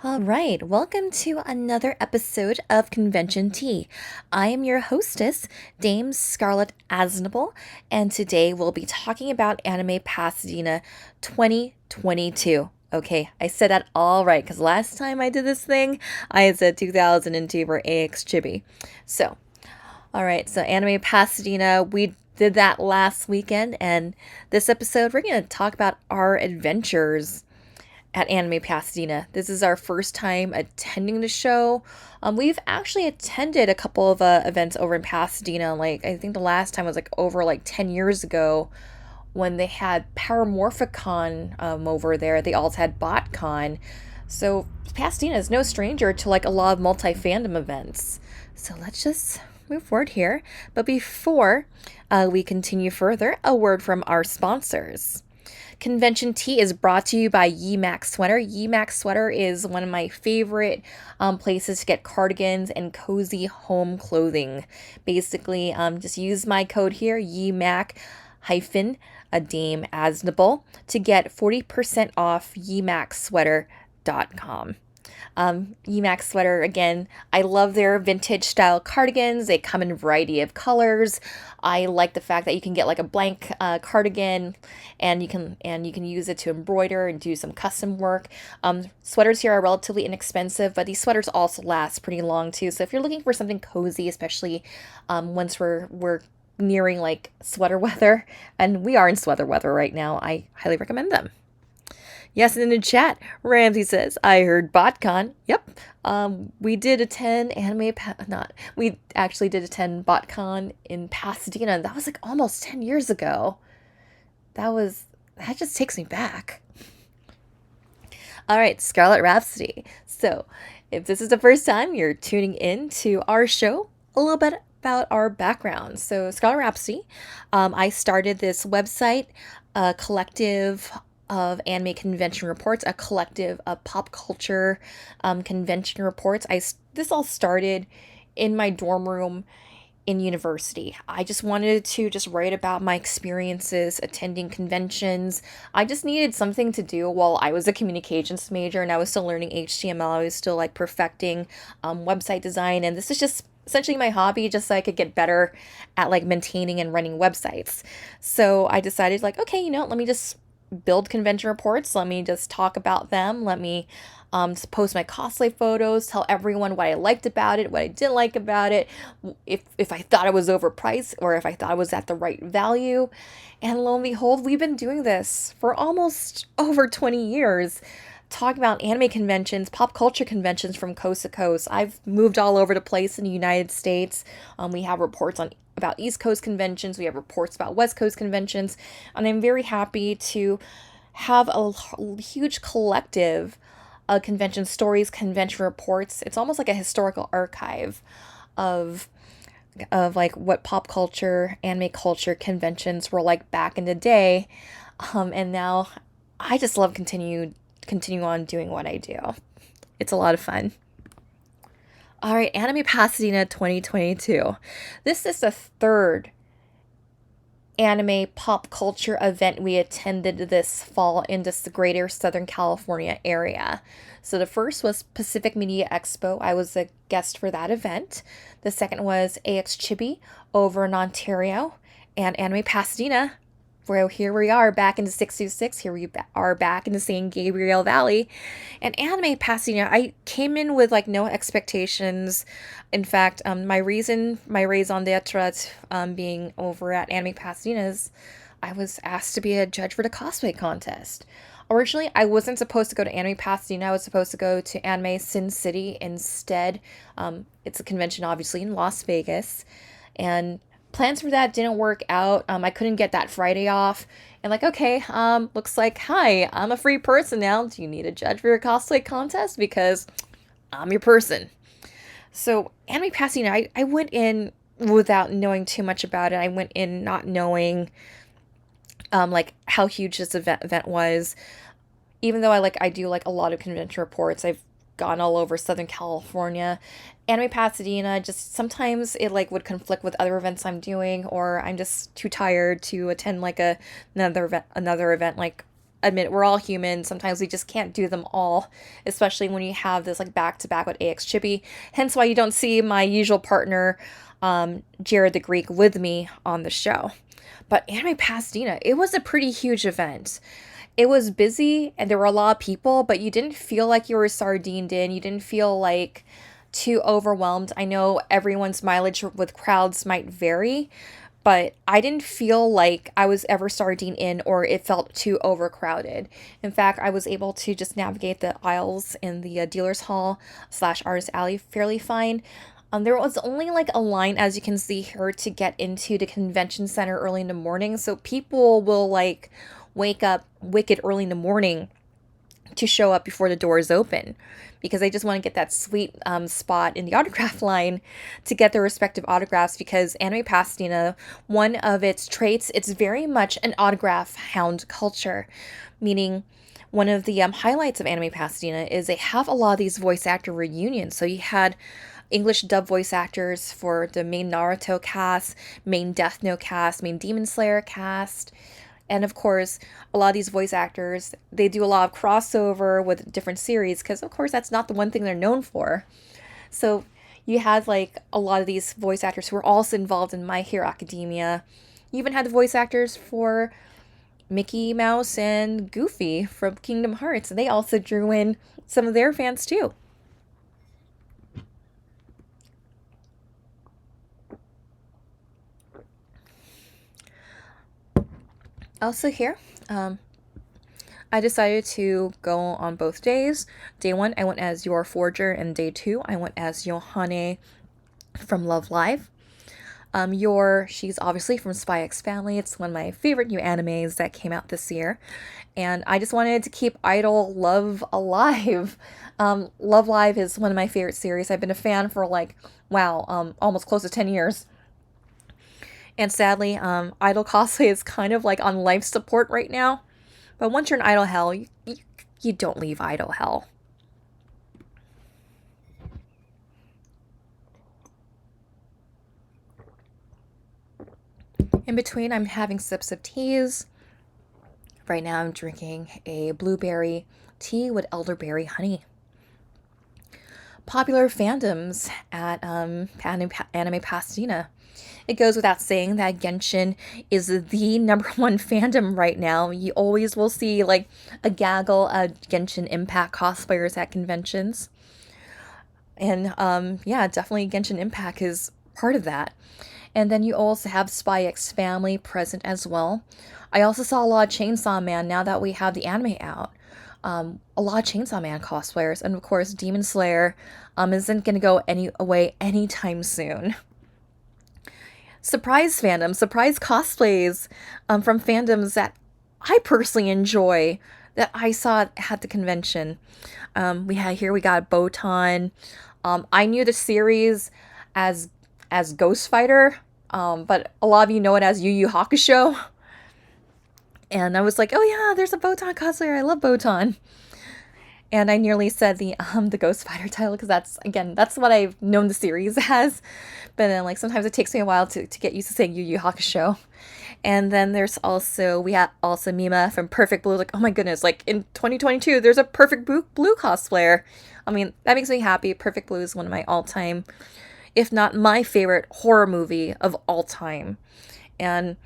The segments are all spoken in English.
All right, welcome to another episode of Convention Tea. I am your hostess, Dame Scarlett Aznable, and today we'll be talking about Anime Pasadena 2022. Okay, I said that all right because last time I did this thing, I said 2002 for AX Chibi. So, all right, so Anime Pasadena, we did that last weekend, and this episode we're going to talk about our adventures at Anime Pasadena. This is our first time attending the show. We've actually attended a couple of events over in Pasadena. Like I think the last time was like over like 10 years ago when they had Paramorphicon over there. They also had BotCon. So Pasadena is no stranger to like a lot of multi-fandom events. So let's just move forward here. But before we continue further, a word from our sponsors. Convention Tea is brought to you by Yimax Sweater. Yimax Sweater is one of my favorite places to get cardigans and cozy home clothing. Basically, just use my code here, YIMAC hyphen a Dame Aznable to get 40% off yimaxsweater.com. Emax sweater again. I love their vintage style cardigans. They come in a variety of colors. I like the fact that you can get like a blank cardigan, and you can use it to embroider and do some custom work. Sweaters here are relatively inexpensive, but these sweaters also last pretty long too. So if you're looking for something cozy, especially once we're nearing like sweater weather, and we are in sweater weather right now, I highly recommend them. Yes, and in the chat, Ramsey says, I heard BotCon. Yep. We did attend we actually did attend BotCon in Pasadena. And that was like almost 10 years ago. That just takes me back. All right, Scarlet Rhapsody. So, if this is the first time you're tuning in to our show, a little bit about our background. So, Scarlet Rhapsody, I started this website, a collective of anime convention reports, a collective of pop culture convention reports. This all started in my dorm room in university. I just wanted to just write about my experiences attending conventions. I just needed something to do while I was a communications major and I was still learning HTML. I was still like perfecting website design, and this is just essentially my hobby, just so I could get better at like maintaining and running websites. So I decided like, okay, let me just build convention reports. Let me just talk about them. Let me just post my cosplay photos, tell everyone what I liked about it, what I didn't like about it, if I thought it was overpriced or if I thought it was at the right value. And lo and behold, we've been doing this for almost over 20 years. Talking about anime conventions, pop culture conventions from coast to coast. I've moved all over the place in the United States. We have reports on about East Coast conventions. We have reports about West Coast conventions. And I'm very happy to have a huge collective of convention stories, convention reports. It's almost like a historical archive of like what pop culture, anime culture conventions were like back in the day. And now I just love continue on doing what I do. It's a lot of fun. All right, Anime Pasadena 2022. This is the third anime pop culture event we attended this fall in this the greater Southern California area. So the first was Pacific Media Expo. I was a guest for that event. The second was AX Chibi over in Ontario, and Anime Pasadena. Well, here we are back in the 626. Here we are back in the San Gabriel Valley. And Anime Pasadena, I came in with like no expectations. In fact, my raison d'etre being over at Anime Pasadena is I was asked to be a judge for the cosplay contest. Originally, I wasn't supposed to go to Anime Pasadena. I was supposed to go to Anime Sin City instead. It's a convention, obviously, in Las Vegas. And plans for that didn't work out. I couldn't get that Friday off. And like, okay, looks like, hi, I'm a free person now. Do you need a judge for your cosplay contest? Because I'm your person. So Anime Pasadena, I went in without knowing too much about it. I went in not knowing like how huge this event was. Even though I do like a lot of convention reports, I've gone all over Southern California. Anime Pasadena, just sometimes it like would conflict with other events I'm doing, or I'm just too tired to attend like another event like admit we're all human. Sometimes we just can't do them all, especially when you have this like back to back with AX Chippy. Hence why you don't see my usual partner, Jared the Greek, with me on the show. But Anime Pasadena, it was a pretty huge event. It was busy and there were a lot of people, but you didn't feel like you were sardined in. You didn't feel like too overwhelmed. I know everyone's mileage with crowds might vary, but I didn't feel like I was ever sardine in or it felt too overcrowded. In fact, I was able to just navigate the aisles in the dealer's hall slash artist alley fairly fine. There was only like a line, as you can see here, to get into the convention center early in the morning. So people will like wake up wicked early in the morning to show up before the doors open because they just want to get that sweet spot in the autograph line to get their respective autographs because Anime Pasadena, one of its traits, it's very much an autograph hound culture, meaning one of the highlights of Anime Pasadena is they have a lot of these voice actor reunions. So you had English dub voice actors for the main Naruto cast, main Death Note cast, main Demon Slayer cast, and of course, a lot of these voice actors, they do a lot of crossover with different series because, of course, that's not the one thing they're known for. So you had like a lot of these voice actors who were also involved in My Hero Academia. You even had the voice actors for Mickey Mouse and Goofy from Kingdom Hearts, and they also drew in some of their fans too. Also here, I decided to go on both days. Day one, I went as Your Forger, and day two, I went as Yohane from Love Live. She's obviously from Spy X Family. It's one of my favorite new animes that came out this year. And I just wanted to keep Idol Love alive. Love Live is one of my favorite series. I've been a fan for like, wow, almost close to 10 years. And sadly, Idol cosplay is kind of like on life support right now. But once you're in Idol hell, you don't leave Idol hell. In between, I'm having sips of teas. Right now, I'm drinking a blueberry tea with elderberry honey. Popular fandoms at Anime Pasadena. It goes without saying that Genshin is the number one fandom right now. You always will see like a gaggle of Genshin Impact cosplayers at conventions. And yeah, definitely Genshin Impact is part of that. And then you also have Spy X Family present as well. I also saw a lot of Chainsaw Man now that we have the anime out. A lot of Chainsaw Man cosplayers, and of course, Demon Slayer isn't going to go away anytime soon. Surprise fandom, surprise cosplays from fandoms that I personally enjoy that I saw at the convention. We got Botan. I knew the series as Ghost Fighter, but a lot of you know it as Yu Yu Hakusho. And I was like, oh yeah, there's a Botan cosplayer. I love Botan. And I nearly said the Ghost Fighter title because that's what I've known the series as. But then like sometimes it takes me a while to get used to saying Yu Yu Hakusho. And then we had also Mima from Perfect Blue. Like, oh my goodness, like in 2022, there's a Perfect Blue cosplayer. I mean, that makes me happy. Perfect Blue is one of my all-time, if not my favorite horror movie of all time. And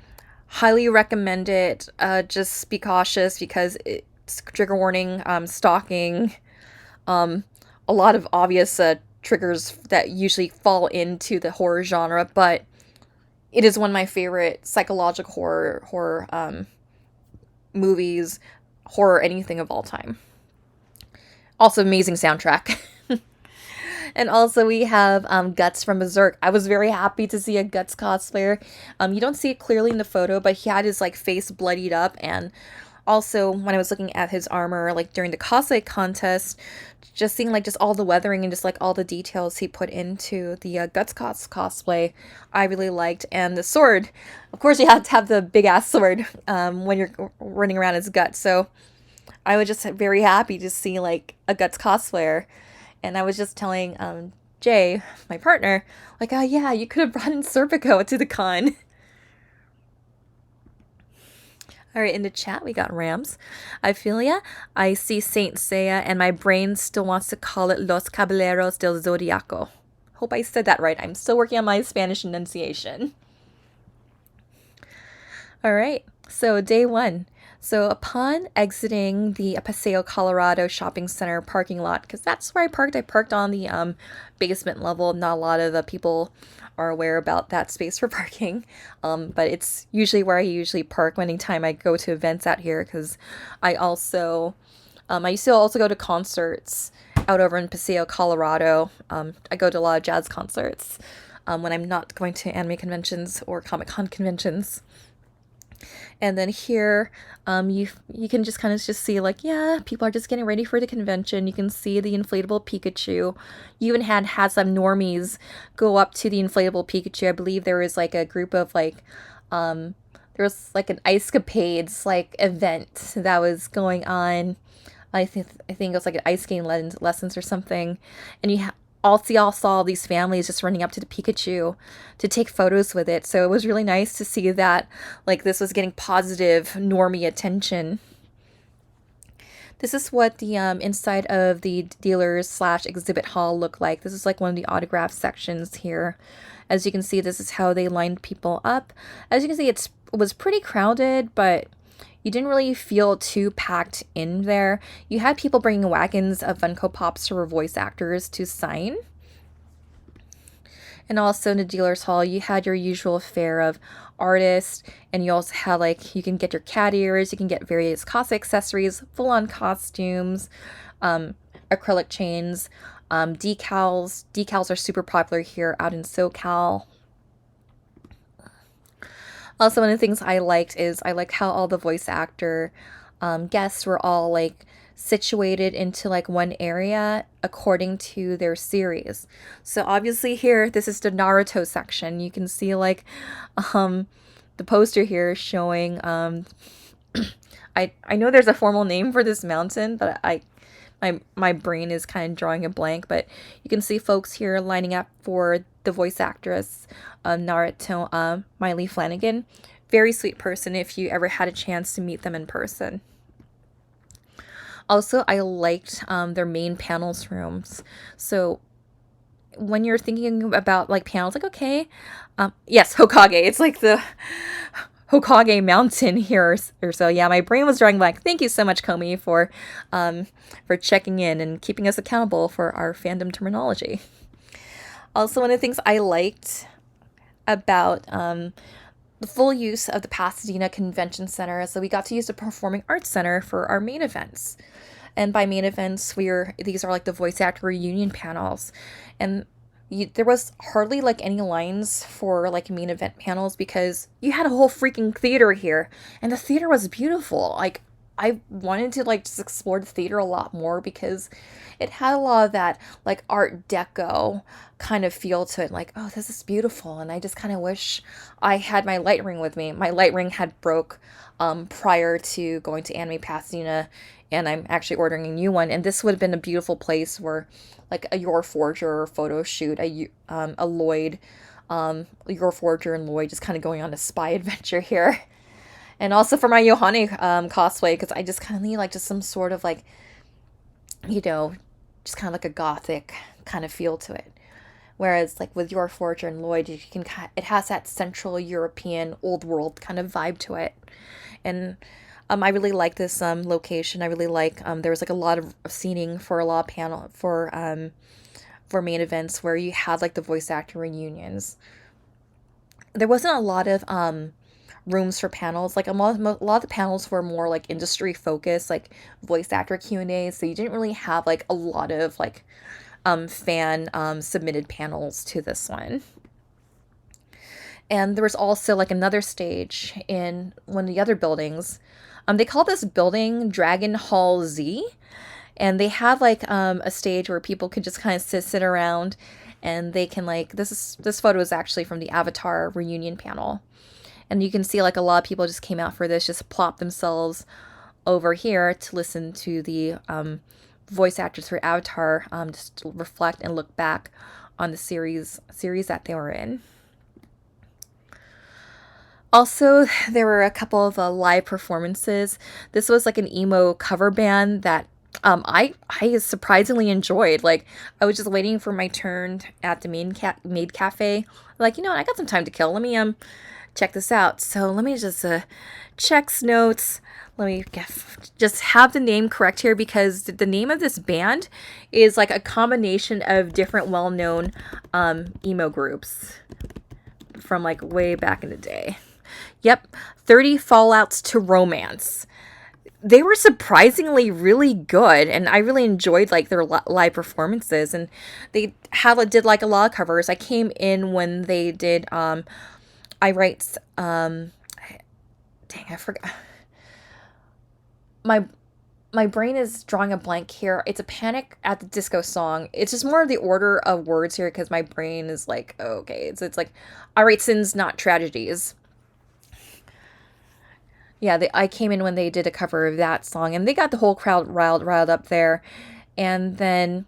highly recommend it. Just be cautious because it's trigger warning, stalking, a lot of obvious triggers that usually fall into the horror genre, but it is one of my favorite psychological horror movies, horror anything of all time. Also, amazing soundtrack. And also we have Guts from Berserk. I was very happy to see a Guts cosplayer. You don't see it clearly in the photo, but he had his like face bloodied up, and also when I was looking at his armor like during the cosplay contest, just seeing like just all the weathering and just like all the details he put into the Guts cosplay, I really liked. And the sword, of course, you have to have the big ass sword when you're running around as Guts. So I was just very happy to see like a Guts cosplayer. And I was just telling Jay, my partner, like, oh yeah, you could have brought in Serpico to the con. All right, in the chat, we got Rams. I feel ya. I see Saint Seiya, and my brain still wants to call it Los Caballeros del Zodiaco. Hope I said that right. I'm still working on my Spanish enunciation. All right, so day one. So upon exiting the Paseo Colorado shopping center parking lot, because that's where I parked on the basement level. Not a lot of the people are aware about that space for parking, but it's usually where I usually park anytime I go to events out here, because I used to also go to concerts out over in Paseo, Colorado. I go to a lot of jazz concerts when I'm not going to anime conventions or Comic-Con conventions. And then here, you can just kind of just see like, yeah, people are just getting ready for the convention. You can see the inflatable Pikachu. You even had some normies go up to the inflatable Pikachu. I believe there was like a group of like, there was like an Ice Capades like event that was going on. I think it was like an ice skating lessons or something, and y'all saw these families just running up to the Pikachu to take photos with it. So it was really nice to see that like this was getting positive normie attention. This is what the inside of the dealers slash exhibit hall looked like. This is like one of the autograph sections here. As you can see, this is how they lined people up. As you can see, it was pretty crowded, but you didn't really feel too packed in there. You had people bringing wagons of Funko Pops for voice actors to sign. And also in the dealer's hall, you had your usual fare of artists, and you also had like, you can get your cat ears, you can get various cosplay accessories, full-on costumes, acrylic chains, decals. Decals are super popular here out in SoCal. Also, one of the things I liked is I like how all the voice actor guests were all like situated into like one area according to their series. So obviously here, this is the Naruto section. You can see like the poster here showing I know there's a formal name for this mountain, but my brain is kind of drawing a blank, but you can see folks here lining up for the voice actress Naruto, Miley Flanagan. Very sweet person if you ever had a chance to meet them in person. Also, I liked their main panels rooms. So when you're thinking about like panels, like, okay, yes, Hokage. It's like the Hokage Mountain here or so. Yeah, my brain was drawing blank. Thank you so much, Komi, for checking in and keeping us accountable for our fandom terminology. Also, one of the things I liked about the full use of the Pasadena Convention Center is that we got to use the Performing Arts Center for our main events. And by main events, these are like the voice actor reunion panels. And there was hardly like any lines for like main event panels because you had a whole freaking theater here. And the theater was beautiful. Like, I wanted to like just explore the theater a lot more because it had a lot of that like Art Deco kind of feel to it. Like, oh, this is beautiful. And I just kind of wish I had my light ring with me. My light ring had broke prior to going to Anime Pasadena, and I'm actually ordering a new one. And this would have been a beautiful place where like a Your Forger photo shoot, a Lloyd, Your Forger and Lloyd just kind of going on a spy adventure here. And also for my Yohane cosplay, because I just kind of need like just some sort of like, you know, just kind of like a gothic kind of feel to it. Whereas like with Your Forger and Lloyd, it has that Central European old world kind of vibe to it. And I really like this location. I really like there was like a lot of seating for a lot of panel for main events where you had like the voice actor reunions. There wasn't a lot of rooms for panels. Like a lot of the panels were more like industry focused, like voice actor Q&A. So you didn't really have like a lot of like fan submitted panels to this one. And there was also like another stage in one of the other buildings. They call this building Dragon Hall Z. And they have like a stage where people could just kind of sit around, and they can like, this photo is actually from the Avatar reunion panel. And you can see like a lot of people just came out for this, just plop themselves over here to listen to the voice actors for Avatar, just to reflect and look back on the series that they were in. Also, there were a couple of live performances. This was like an emo cover band that I surprisingly enjoyed. Like I was just waiting for my turn at the maid cafe. Like, you know what, I got some time to kill. Let me check this out. So let me just check notes. Let me just have the name correct here because the name of this band is like a combination of different well-known emo groups from like way back in the day. Yep, 30 Fallouts to Romance. They were surprisingly really good, and I really enjoyed like their live performances. And they did like a lot of covers. I came in when they did I write dang, I forgot. My my brain is drawing a blank here. It's a Panic at the Disco song. It's just more of the order of words here because my brain is like, oh, okay, it's like I write sins, not tragedies. Yeah, I came in when they did a cover of that song, and they got the whole crowd riled up there. And then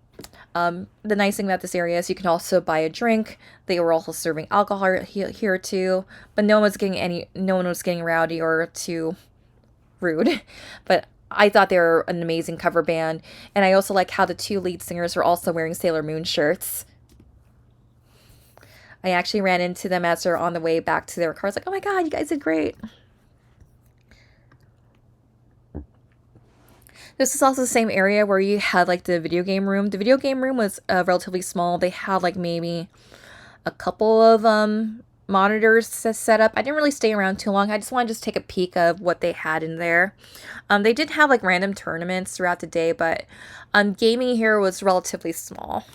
the nice thing about this area is you can also buy a drink. They were also serving alcohol here too, but no one was getting rowdy or too rude. But I thought they were an amazing cover band, and I also like how the two lead singers were also wearing Sailor Moon shirts. I actually ran into them as they're on the way back to their cars, like, oh my god, you guys did great. This is also the same area where you had like the video game room. The video game room was relatively small. They had like maybe a couple of monitors set up. I didn't really stay around too long. I just wanted to just take a peek of what they had in there. They did have like random tournaments throughout the day, but gaming here was relatively small.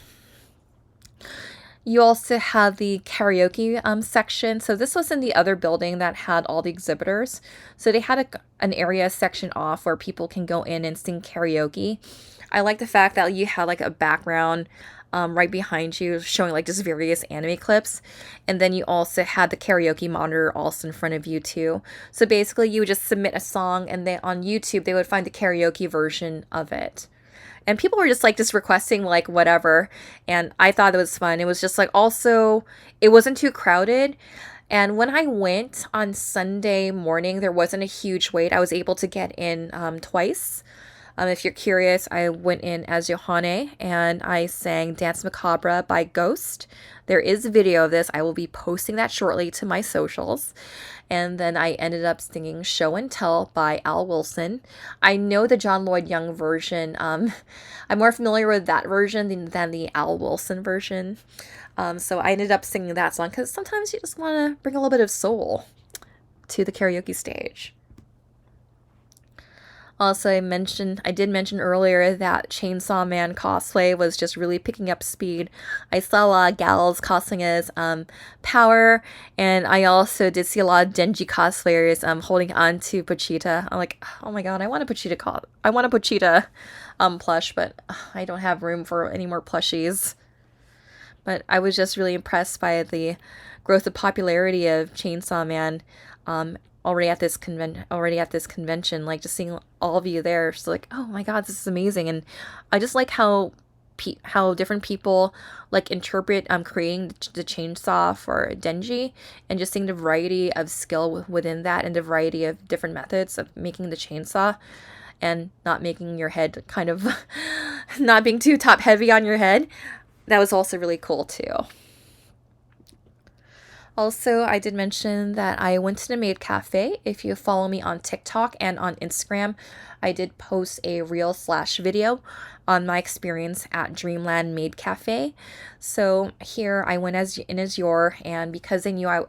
You also have the karaoke section. So this was in the other building that had all the exhibitors. So they had an area section off where people can go in and sing karaoke. I like the fact that you had like a background right behind you showing like just various anime clips. And then you also had the karaoke monitor also in front of you too. So basically you would just submit a song and then on YouTube they would find the karaoke version of it. And people were just requesting like whatever, and I thought it was fun. It was just like also it wasn't too crowded, and when I went on Sunday morning there wasn't a huge wait. I was able to get in twice. If you're curious, I went in as Yohane and I sang Dance Macabre by Ghost. There is a video of this. I will be posting that shortly to my socials. And then I ended up singing Show and Tell by Al Wilson. I know the John Lloyd Young version. I'm more familiar with that version than the Al Wilson version. So I ended up singing that song because sometimes you just want to bring a little bit of soul to the karaoke stage. Also, I did mention earlier that Chainsaw Man cosplay was just really picking up speed. I saw a lot of gals cosplaying as Power, and I also did see a lot of Denji cosplayers holding on to Pochita. I'm like, oh my god, I want a Pochita plush, but I don't have room for any more plushies. But I was just really impressed by the growth of popularity of Chainsaw Man. Already at this convention, like just seeing all of you there, just like, oh my god, this is amazing. And I just like how different people like interpret creating the chainsaw for Denji, and just seeing the variety of skill within that and the variety of different methods of making the chainsaw and not making your head kind of not being too top heavy on your head. That was also really cool too. Also, I did mention that I went to the Maid Cafe. If you follow me on TikTok and on Instagram, I did post a reel/video on my experience at Dreamland Maid Cafe. So here I went as Yor, and because they knew I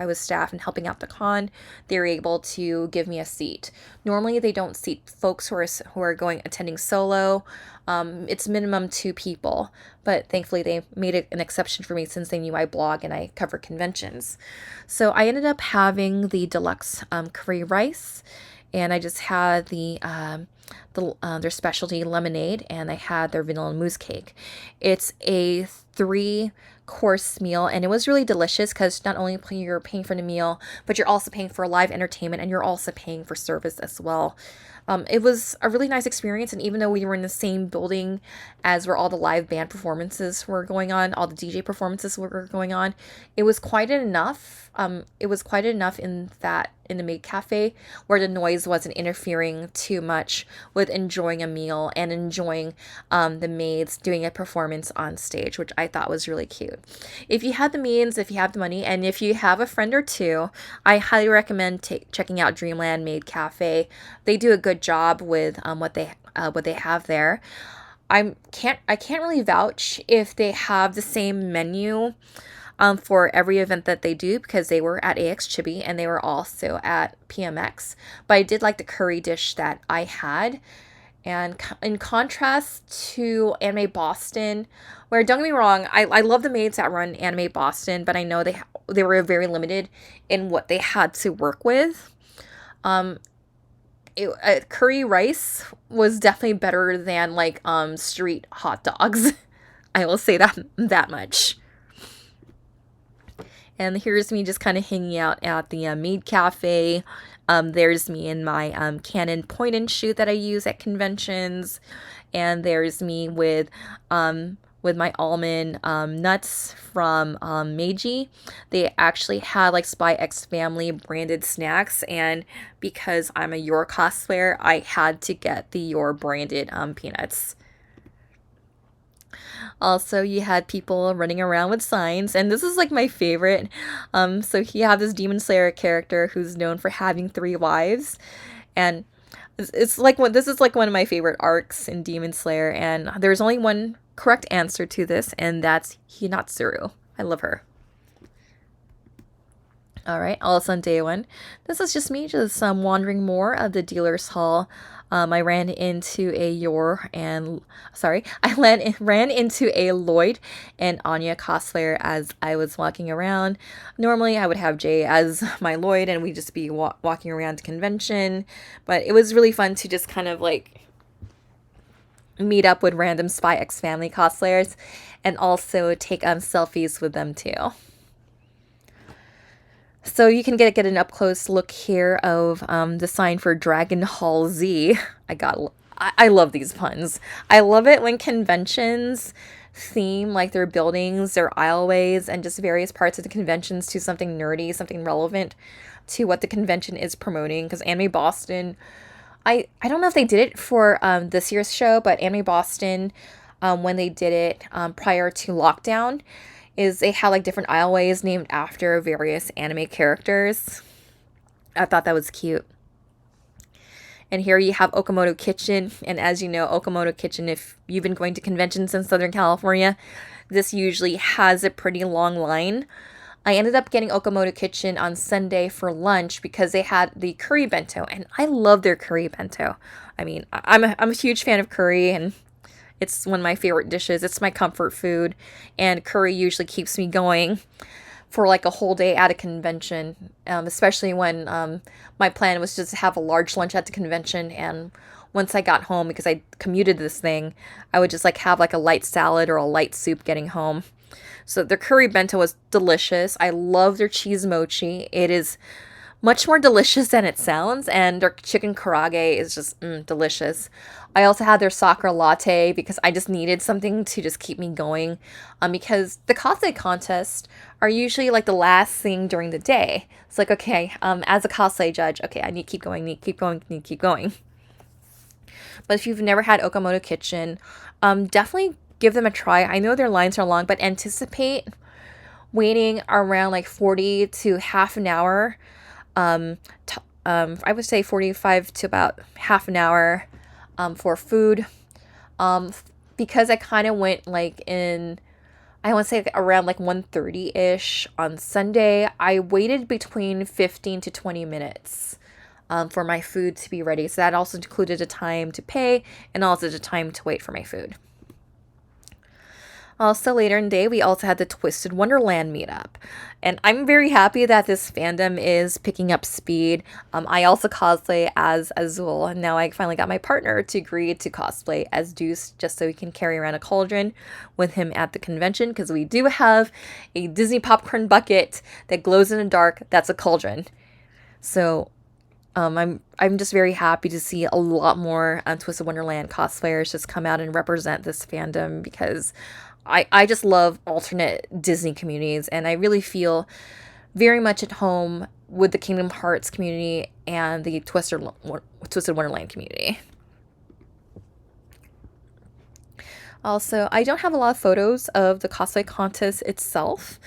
was staff and helping out the con, they were able to give me a seat. Normally they don't seat folks who are attending solo. It's minimum 2 people, but thankfully they made it an exception for me since they knew I blog and I cover conventions. So I ended up having the deluxe curry rice, and I just had the their specialty lemonade, and they had their vanilla mousse cake. It's a 3-course meal, and it was really delicious because not only you're paying for the meal, but you're also paying for live entertainment, and you're also paying for service as well. It was a really nice experience, and even though we were in the same building as where all the live band performances were going on, all the DJ performances were going on, it was quiet enough. It was quiet enough in the maid cafe where the noise wasn't interfering too much with enjoying a meal and enjoying the maids doing a performance on stage, which I thought was really cute. If you have the means, if you have the money, and if you have a friend or two, I highly recommend checking out Dreamland Maid Cafe. They do a good job with what they have there. I can't really vouch if they have the same menu for every event that they do, because they were at AX Chibi and they were also at PMX. But I did like the curry dish that I had. And in contrast to Anime Boston, where, don't get me wrong, I love the maids that run Anime Boston, but I know they were very limited in what they had to work with. Curry rice was definitely better than like street hot dogs. I will say that much. And here's me just kind of hanging out at the maid cafe. There's me in my Canon point and shoot that I use at conventions. And there's me with my almond nuts from Meiji. They actually had like Spy X Family branded snacks, and because I'm a Yor cosplayer, I had to get the Yor branded peanuts. Also, you had people running around with signs, and this is like my favorite. So you have this Demon Slayer character who's known for having 3 wives, and it's like this is like one of my favorite arcs in Demon Slayer, and there's only one correct answer to this, and that's Hinatsuru. I love her. All right, also on day 1, this is just me just wandering more of the dealer's hall. I ran into a ran into a Lloyd and Anya cosplayer as I was walking around. Normally, I would have Jay as my Lloyd, and we'd just be walking around the convention. But it was really fun to just kind of like meet up with random Spy X Family cosplayers, and also take selfies with them too. So you can get an up close look here of the sign for Dragon Hall Z. I love these puns. I love it when conventions theme like their buildings, their aisleways, and just various parts of the conventions to something nerdy, something relevant to what the convention is promoting. Because Anime Boston, I don't know if they did it for this year's show, but Anime Boston, when they did it prior to lockdown, is they had like different aisleways named after various anime characters. I thought that was cute. And here you have Okamoto Kitchen. And as you know, Okamoto Kitchen, if you've been going to conventions in Southern California, this usually has a pretty long line. I ended up getting Okamoto Kitchen on Sunday for lunch because they had the curry bento, and I love their curry bento. I mean, I'm a huge fan of curry, and it's one of my favorite dishes. It's my comfort food, and curry usually keeps me going for like a whole day at a convention, especially when my plan was just to have a large lunch at the convention, and once I got home, because I commuted this thing, I would just like have like a light salad or a light soup getting home. So their curry bento was delicious. I love their cheese mochi. It is much more delicious than it sounds, and their chicken karaage is just delicious. I also had their sakura latte because I just needed something to just keep me going, because the cosplay contests are usually like the last thing during the day. It's like, okay, as a cosplay judge, okay, I need to keep going, need to keep going, need to keep going. But if you've never had Okamoto Kitchen, definitely give them a try. I know their lines are long, but anticipate waiting around like 40 to half an hour. I would say 45 to about half an hour for food, because I kind of went like I want to say around like 1:30-ish on Sunday. I waited between 15 to 20 minutes for my food to be ready. So that also included a time to pay and also the time to wait for my food. Also, later in the day, we also had the Twisted Wonderland meetup. And I'm very happy that this fandom is picking up speed. I also cosplay as Azul, and now I finally got my partner to agree to cosplay as Deuce just so we can carry around a cauldron with him at the convention because we do have a Disney popcorn bucket that glows in the dark that's a cauldron. So I'm just very happy to see a lot more Twisted Wonderland cosplayers just come out and represent this fandom because I just love alternate Disney communities and I really feel very much at home with the Kingdom Hearts community and the Twisted Wonderland community. Also, I don't have a lot of photos of the cosplay contest itself,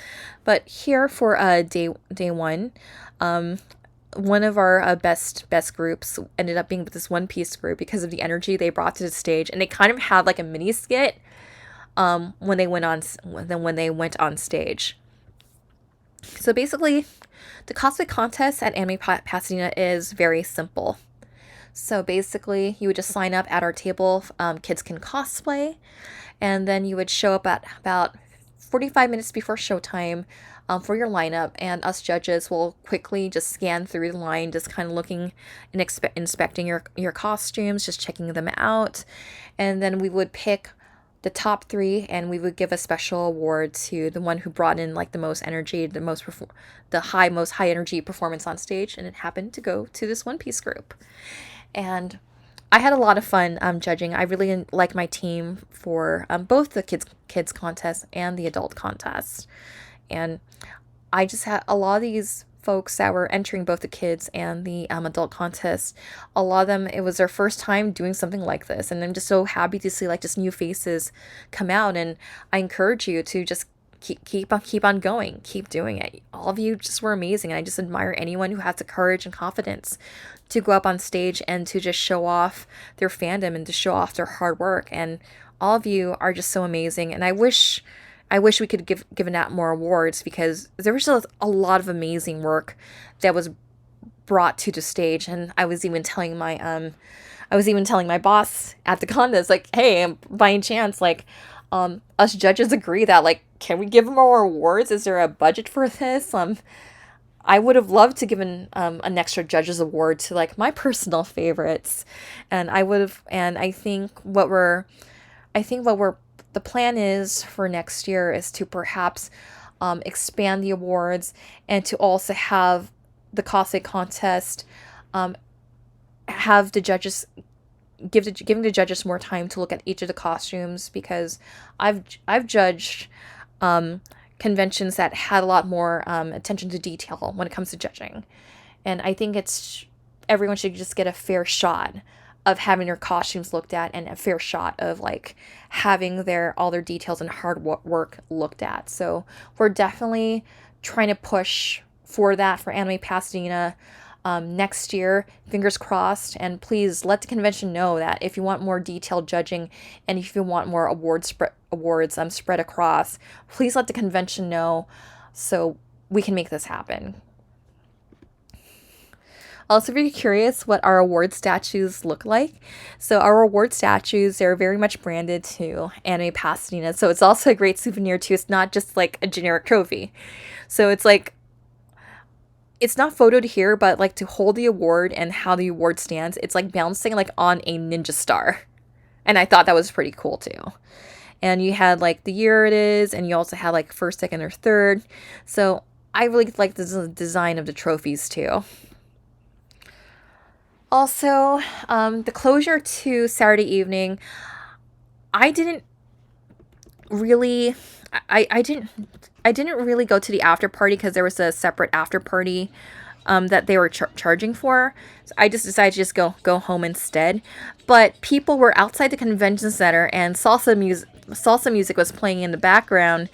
but here for day one, um, one of our best groups ended up being this One Piece group because of the energy they brought to the stage, and they kind of had like a mini skit when they went on stage. So basically, the cosplay contest at Anime Pasadena is very simple. So basically, you would just sign up at our table. Kids can cosplay, and then you would show up at about 45 minutes before showtime for your lineup, and us judges will quickly just scan through the line, just kind of looking and inspecting your costumes, just checking them out, and then we would pick the top three, and we would give a special award to the one who brought in like the most energy, the most high energy performance on stage, and it happened to go to this One Piece group. And I had a lot of fun judging. I really like my team for both the kids contest and the adult contest. And I just had a lot of these folks that were entering both the kids and the adult contest. A lot of them, it was their first time doing something like this, and I'm just so happy to see like just new faces come out. And I encourage you to just keep on going, keep doing it. All of you just were amazing, and I just admire anyone who has the courage and confidence to go up on stage and to just show off their fandom and to show off their hard work. And all of you are just so amazing, and I wish we could given out more awards because there was just a lot of amazing work that was brought to the stage. And I was even telling my boss at the contest, like, hey, by any chance, like, us judges agree that, like, can we give more awards? Is there a budget for this? I would have loved to give an extra judges award to like my personal favorites, and I think the plan is for next year is to perhaps expand the awards and to also have the cosplay contest have the judges giving the judges more time to look at each of the costumes because I've judged conventions that had a lot more attention to detail when it comes to judging, and I think everyone should just get a fair shot of having their costumes looked at and a fair shot of like having all their details and hard work looked at. So we're definitely trying to push for that for Anime Pasadena next year. Fingers crossed, and please let the convention know that if you want more detailed judging and if you want more awards spread across, please let the convention know so we can make this happen. Also, if you're curious what our award statues look like, so our award statues, they're very much branded to Anime Pasadena, so it's also a great souvenir too. It's not just like a generic trophy. So it's like, it's not photoed here, but like to hold the award and how the award stands, it's like bouncing like on a ninja star. And I thought that was pretty cool too. And you had like the year it is, and you also had like first, second, or third. So I really like the design of the trophies too. Also, the closure to Saturday evening, I didn't really, I didn't really go to the after party because there was a separate after party that they were charging for. So I just decided to just go home instead. But people were outside the convention center, and salsa music was playing in the background.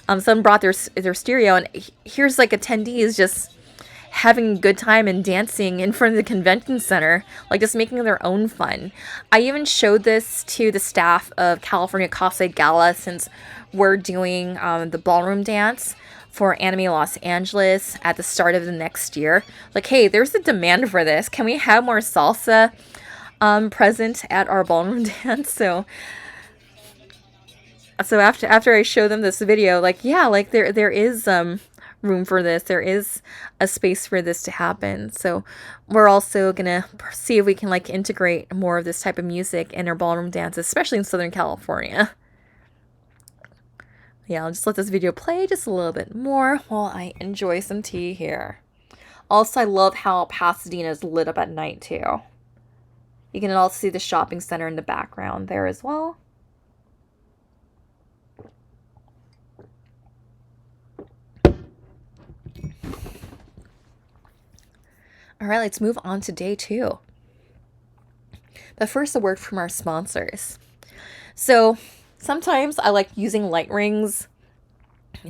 Someone brought their stereo, and here's like attendees just having a good time and dancing in front of the convention center, like just making their own fun. I even showed this to the staff of California Cosplay Gala since we're doing the ballroom dance for Anime Los Angeles at the start of the next year. Like, hey, there's a demand for this. Can we have more salsa present at our ballroom dance? So so after I show them this video, like, yeah, like there is room for this. There is a space for this to happen. So we're also gonna see if we can like integrate more of this type of music in our ballroom dances, especially in Southern California. Yeah, I'll just let this video play just a little bit more while I enjoy some tea here. Also, I love how Pasadena is lit up at night too. You can also see the shopping center in the background there as well. All right, let's move on to day 2. But first, a word from our sponsors. So sometimes I like using light rings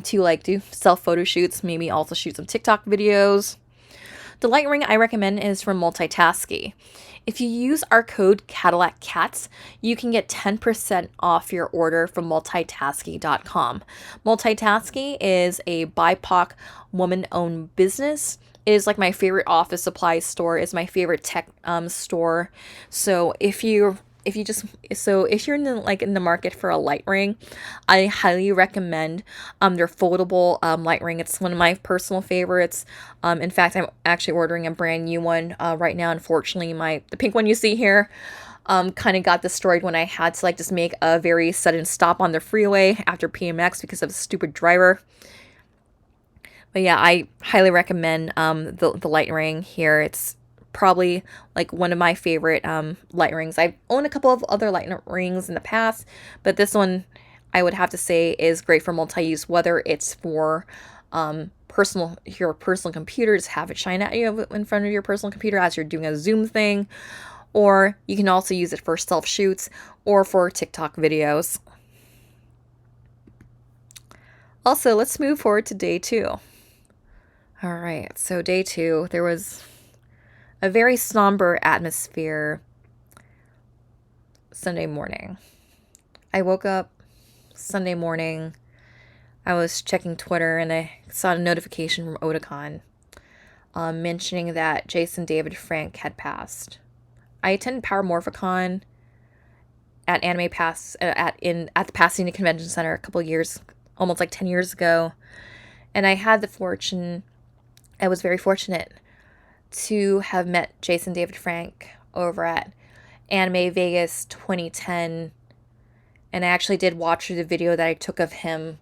to like do self photo shoots, maybe also shoot some TikTok videos. The light ring I recommend is from Multitasky. If you use our code CadillacCats, you can get 10% off your order from multitasky.com. Multitasky is a BIPOC woman-owned business. It is like my favorite office supply store. It's my favorite tech store. So if you're in the market for a light ring, I highly recommend their foldable light ring. It's one of my personal favorites. In fact, I'm actually ordering a brand new one right now. Unfortunately, the pink one you see here kind of got destroyed when I had to like just make a very sudden stop on the freeway after PMX because of a stupid driver. But yeah, I highly recommend the light ring here. It's probably like one of my favorite light rings. I've owned a couple of other light rings in the past, but this one I would have to say is great for multi-use, whether it's for your personal computer, just have it shine at you in front of your personal computer as you're doing a Zoom thing, or you can also use it for self shoots or for TikTok videos. Also, let's move forward to day 2. All right, so day 2, there was a very somber atmosphere Sunday morning. I woke up Sunday morning, I was checking Twitter, and I saw a notification from Otakon mentioning that Jason David Frank had passed. I attended Power Morphicon at at the Pasadena Convention Center a couple years, almost like 10 years ago, and I was very fortunate to have met Jason David Frank over at Anime Vegas 2010, and I actually did watch the video that I took of him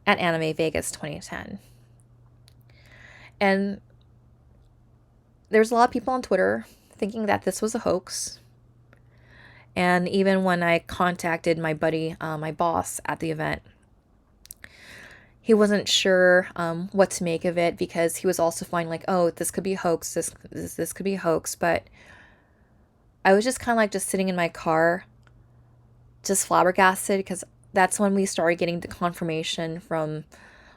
at Anime Vegas 2010. And there's a lot of people on Twitter thinking that this was a hoax. And even when I contacted my buddy, my boss at the event, he wasn't sure what to make of it because he was also finding like, oh, this could be a hoax, this could be a hoax. But I was just kind of like just sitting in my car, just flabbergasted, because that's when we started getting the confirmation from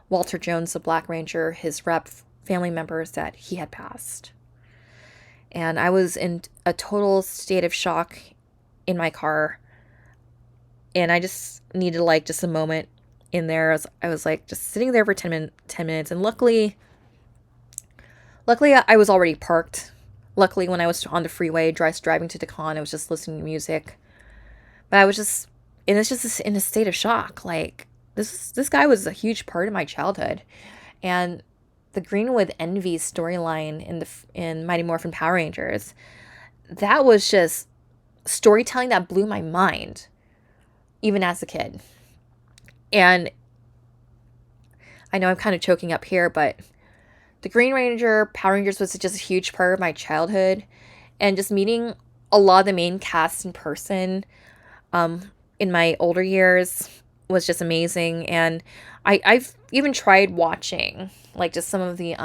Walter Jones, the Black Ranger, his rep, family members, that he had passed. And I was in a total state of shock in my car. And I just needed like just a moment in there. I was like just sitting there for 10 minutes. And luckily I was already parked. Luckily, when I was on the freeway driving to the con, I was just listening to music. But I was just in a state of shock. Like this guy was a huge part of my childhood. And the Greenwood Envy storyline in Mighty Morphin Power Rangers, that was just storytelling that blew my mind, even as a kid. And I know I'm kind of choking up here, but the Green Ranger, Power Rangers was just a huge part of my childhood. And just meeting a lot of the main cast in person in my older years was just amazing. And I've even tried watching like just some of the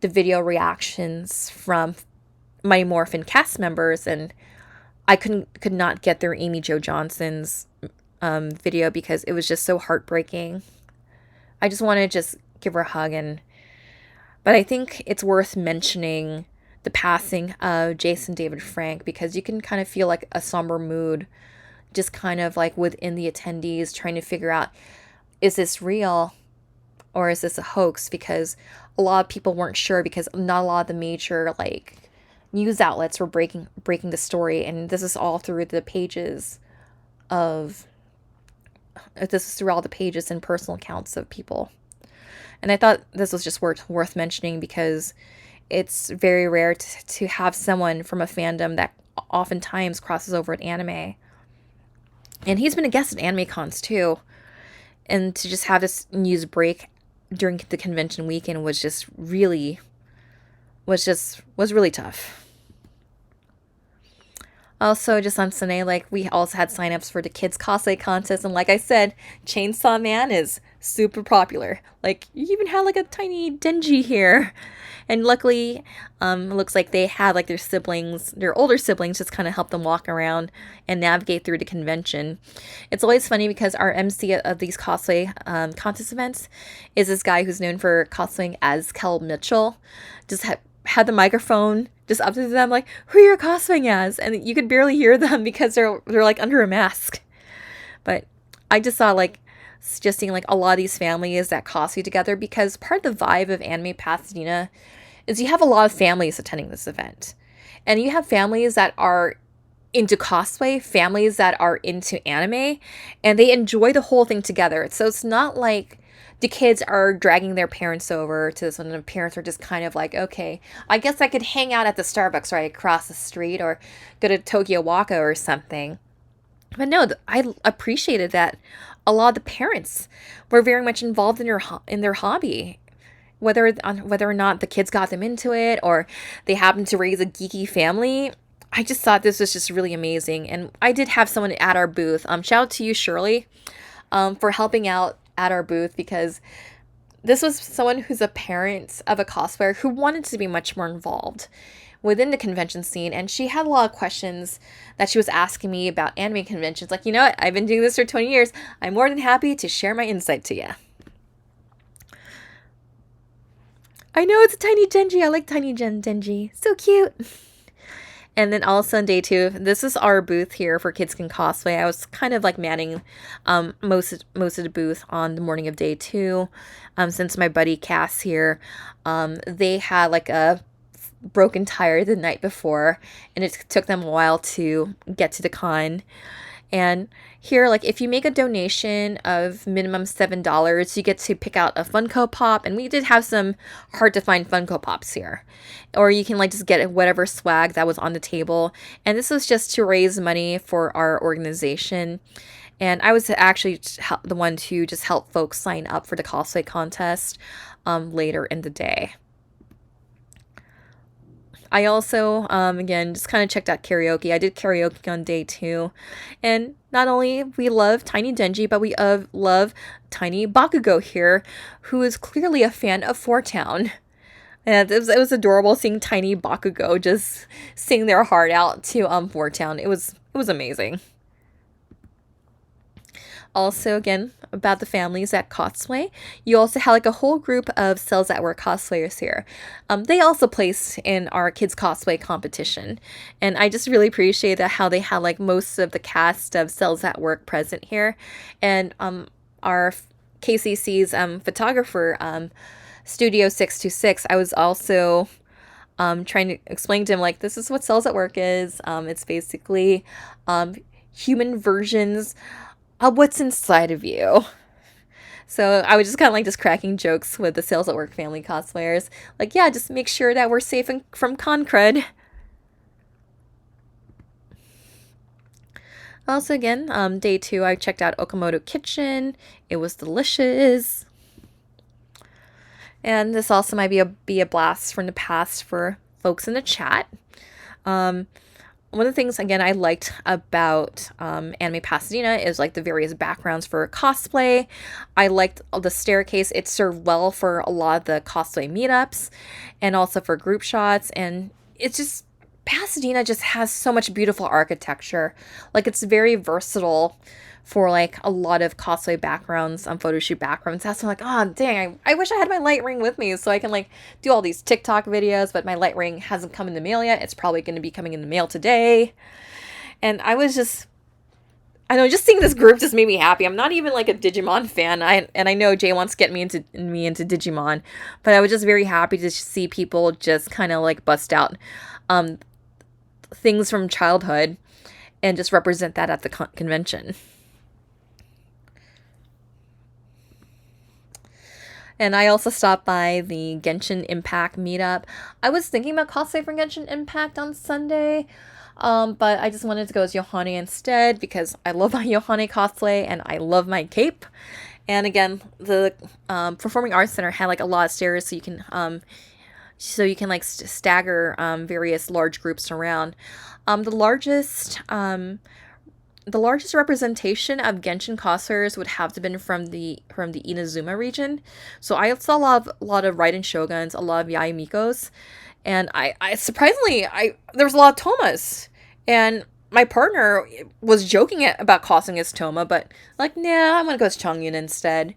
video reactions from Mighty Morphin cast members, and I could not get their Amy Jo Johnson's video because it was just so heartbreaking. I just want to just give her a hug. But I think it's worth mentioning the passing of Jason David Frank because you can kind of feel like a somber mood just kind of like within the attendees trying to figure out, is this real or is this a hoax? Because a lot of people weren't sure because not a lot of the major like news outlets were breaking the story, and this is all through the pages of this is through all the pages and personal accounts of people. And I thought this was just worth mentioning because it's very rare to have someone from a fandom that oftentimes crosses over at anime. And he's been a guest at anime cons too. And to just have this news break during the convention weekend was really tough. Also, just on Sunday, like, we also had signups for the kids cosplay contest, and like I said, Chainsaw Man is super popular. Like, you even had like a tiny Denji here, and luckily, it looks like they had like their older siblings, just kind of help them walk around and navigate through the convention. It's always funny because our MC of these cosplay contest events is this guy who's known for cosplaying as Kel Mitchell. Just had the microphone just up to them, like, who you're cosplaying as, and you could barely hear them because they're like under a mask. But I just saw like just seeing like a lot of these families that cosplay together, because part of the vibe of Anime Pasadena is you have a lot of families attending this event, and you have families that are into cosplay, families that are into anime, and they enjoy the whole thing together. So it's not like the kids are dragging their parents over to this one, and the parents are just kind of like, okay, I guess I could hang out at the Starbucks right across the street or go to Tokyo Waka or something. But no, I appreciated that a lot of the parents were very much involved in their hobby, whether or not the kids got them into it or they happened to raise a geeky family. I just thought this was just really amazing, and I did have someone at our booth. Shout out to you, Shirley, for helping out at our booth, because this was someone who's a parent of a cosplayer who wanted to be much more involved within the convention scene, and she had a lot of questions that she was asking me about anime conventions. Like, you know what? I've been doing this for 20 years. I'm more than happy to share my insight to you. I know it's a tiny Genji. I like tiny Genji. So cute. And then also on day 2, this is our booth here for Kids Can Cosplay. I was kind of like manning most of the booth on the morning of day 2. Since my buddy Cass here, they had like a broken tire the night before, and it took them a while to get to the con. And here, like, if you make a donation of minimum $7, you get to pick out a Funko Pop, and we did have some hard to find Funko Pops here. Or you can like just get whatever swag that was on the table. And this was just to raise money for our organization. And I was actually the one to just help folks sign up for the cosplay contest later in the day. I also, again, just kind of checked out karaoke. I did karaoke on day 2. And not only we love Tiny Denji, but we love Tiny Bakugo here, who is clearly a fan of Four Town. And it was adorable seeing Tiny Bakugo just sing their heart out to Four Town. It was amazing. Also, again, about the families at cosplay, you also had like a whole group of Cells at Work cosplayers here. They also placed in our kids cosplay competition, and I just really appreciate that how they had like most of the cast of Cells at Work present here, and our KCC's photographer, Studio 626. I was also trying to explain to him, like, this is what Cells at Work is. It's basically human versions of what's inside of you. So I was just kind of like just cracking jokes with the Cells at Work family cosplayers. Like, yeah, just make sure that we're safe from con crud. Also, again, day 2, I checked out Okamoto Kitchen. It was delicious. And this also might be a blast from the past for folks in the chat. One of the things, again, I liked about Anime Pasadena is like the various backgrounds for cosplay. I liked the staircase. It served well for a lot of the cosplay meetups and also for group shots. And it's just, Pasadena just has so much beautiful architecture. Like, it's very versatile for like a lot of cosplay backgrounds, photo shoot backgrounds. That's like, oh dang, I wish I had my light ring with me so I can like do all these TikTok videos, but my light ring hasn't come in the mail yet. It's probably going to be coming in the mail today. And I was just, I know, just seeing this group just made me happy. I'm not even like a Digimon fan. I know Jay wants to get me into Digimon, but I was just very happy to see people just kind of like bust out things from childhood and just represent that at the convention. And I also stopped by the Genshin Impact meetup. I was thinking about cosplay for Genshin Impact on Sunday, but I just wanted to go as Yohane instead because I love my Yohane cosplay and I love my cape. And again, the Performing Arts Center had like a lot of stairs, so you can like stagger various large groups around. Um, the largest um, the largest representation of Genshin cosplayers would have to been from the Inazuma region. So I saw a lot of Raiden Shoguns, a lot of Yai Mikos, and I surprisingly I there was a lot of Tomas, and my partner was joking about cosplaying as Toma, but like nah, I'm gonna go as Chongyun instead.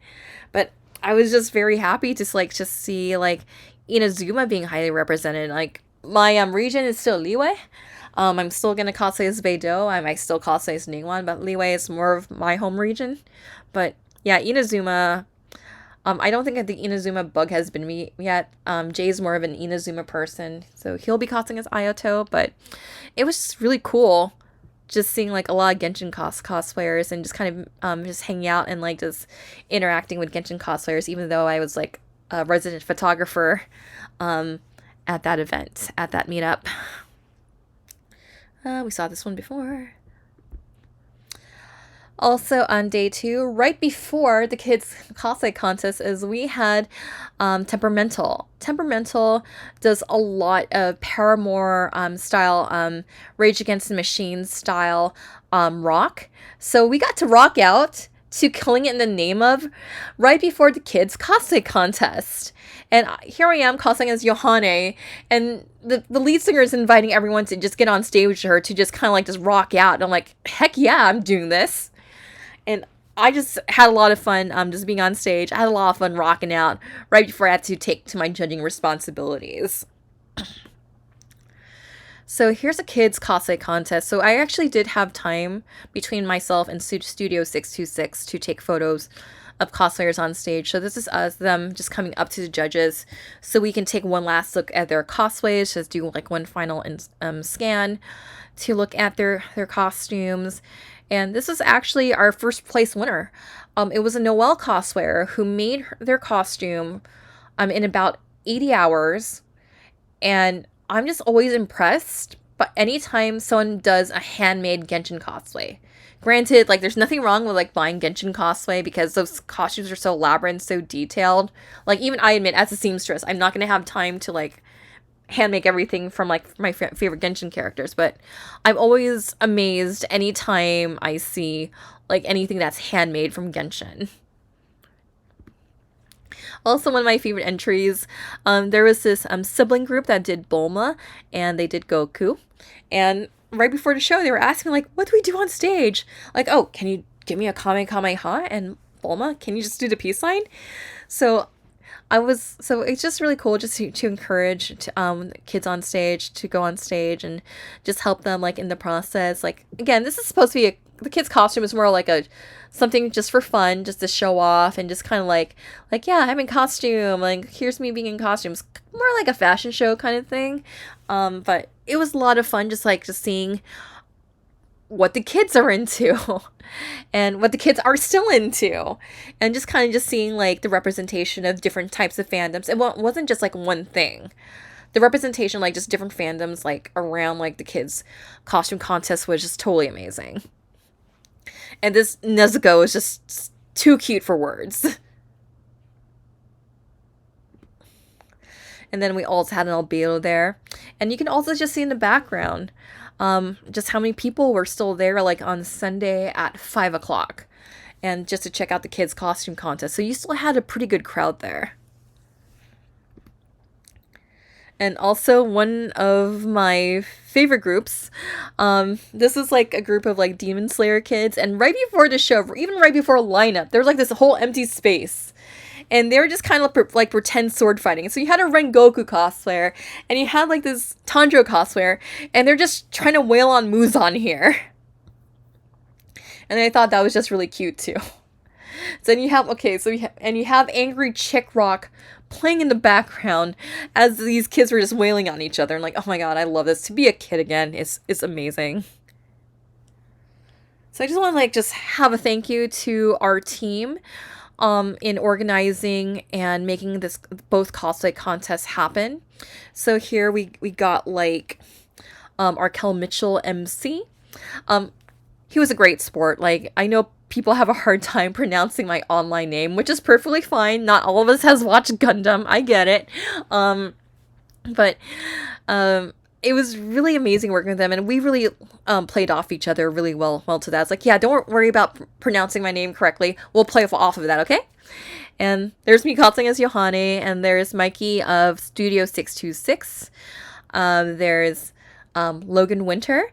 But I was just very happy to like just see like Inazuma being highly represented. Like my region is still Liyue. I'm still gonna cosplay as Beidou. I might still cosplay as Ningguang, but Liyue is more of my home region. But yeah, Inazuma. I don't think that the Inazuma bug has been me yet. Jay's more of an Inazuma person, so he'll be cosplaying as Ayato. But it was just really cool, just seeing like a lot of Genshin cosplayers and just kind of just hanging out and like just interacting with Genshin cosplayers. Even though I was like a resident photographer, um, at that event at that meetup. We saw this one before. Also on day 2, right before the kids cosplay contest, is we had Temperamental. Temperamental does a lot of Paramore style, Rage Against the Machine style rock. So we got to rock out to Killing It in the Name of right before the kids cosplay contest. And here I am cosplaying as Yohane, and the lead singer is inviting everyone to just get on stage with her to just kind of like just rock out. And I'm like, heck yeah, I'm doing this. And I just had a lot of fun just being on stage. I had a lot of fun rocking out right before I had to take to my judging responsibilities. So here's a kids cosplay contest. So I actually did have time between myself and Studio 626 to take photos of cosplayers on stage. So this is us, them just coming up to the judges so we can take one last look at their cosplays, just do like one final scan to look at their costumes. And this is actually our first place winner. It was a Noelle cosplayer who made their costume in about 80 hours. And I'm just always impressed but anytime someone does a handmade Genshin cosplay. Granted, like there's nothing wrong with like buying Genshin cosplay because those costumes are so elaborate and so detailed. Like even I admit as a seamstress, I'm not going to have time to like hand make everything from like my favorite Genshin characters, but I'm always amazed anytime I see like anything that's handmade from Genshin. Also, one of my favorite entries, there was this sibling group that did Bulma, and they did Goku. And right before the show, they were asking, like, what do we do on stage? Like, oh, can you give me a Kamehameha? And Bulma, can you just do the peace sign? So so it's just really cool just to encourage kids on stage to go on stage and just help them like in the process. Like again, this is supposed to be the kids' costume is more like a something just for fun, just to show off and just kind of like yeah, I'm in costume. Like here's me being in costumes, more like a fashion show kind of thing. But it was a lot of fun, just seeing what the kids are into and what the kids are still into, and just kind of just seeing like the representation of different types of fandoms. It wasn't just like one thing. The representation, like just different fandoms like around like the kids costume contest was just totally amazing. And this Nezuko is just too cute for words. And then we also had an albedo there, and you can also just see in the background just how many people were still there like on Sunday at 5 o'clock, and just to check out the kids costume contest. So you still had a pretty good crowd there. And also one of my favorite groups, this is like a group of like Demon Slayer kids, and right before the show, even right before lineup, there was like this whole empty space. And they were just kind of like pretend sword fighting. So you had a Rengoku cosplayer, and you had like this Tanjiro cosplayer, and they're just trying to wail on Muzan here. And I thought that was just really cute too. So then you have Angry Chick Rock playing in the background as these kids were just wailing on each other. And like, oh my god, I love this. To be a kid again is amazing. So I just want to like just have a thank you to our team. in organizing and making this both cosplay contests happen. So here we got like Arkell Mitchell MC. Um, he was a great sport. Like, I know people have a hard time pronouncing my online name, which is perfectly fine. Not all of us has watched Gundam. I get it. But it was really amazing working with them, and we really played off each other really well to that. It's like, yeah, don't worry about pronouncing my name correctly. We'll play off of that, okay? And there's me calling as Yohane, and there's Mikey of Studio 626. There's Logan Winter.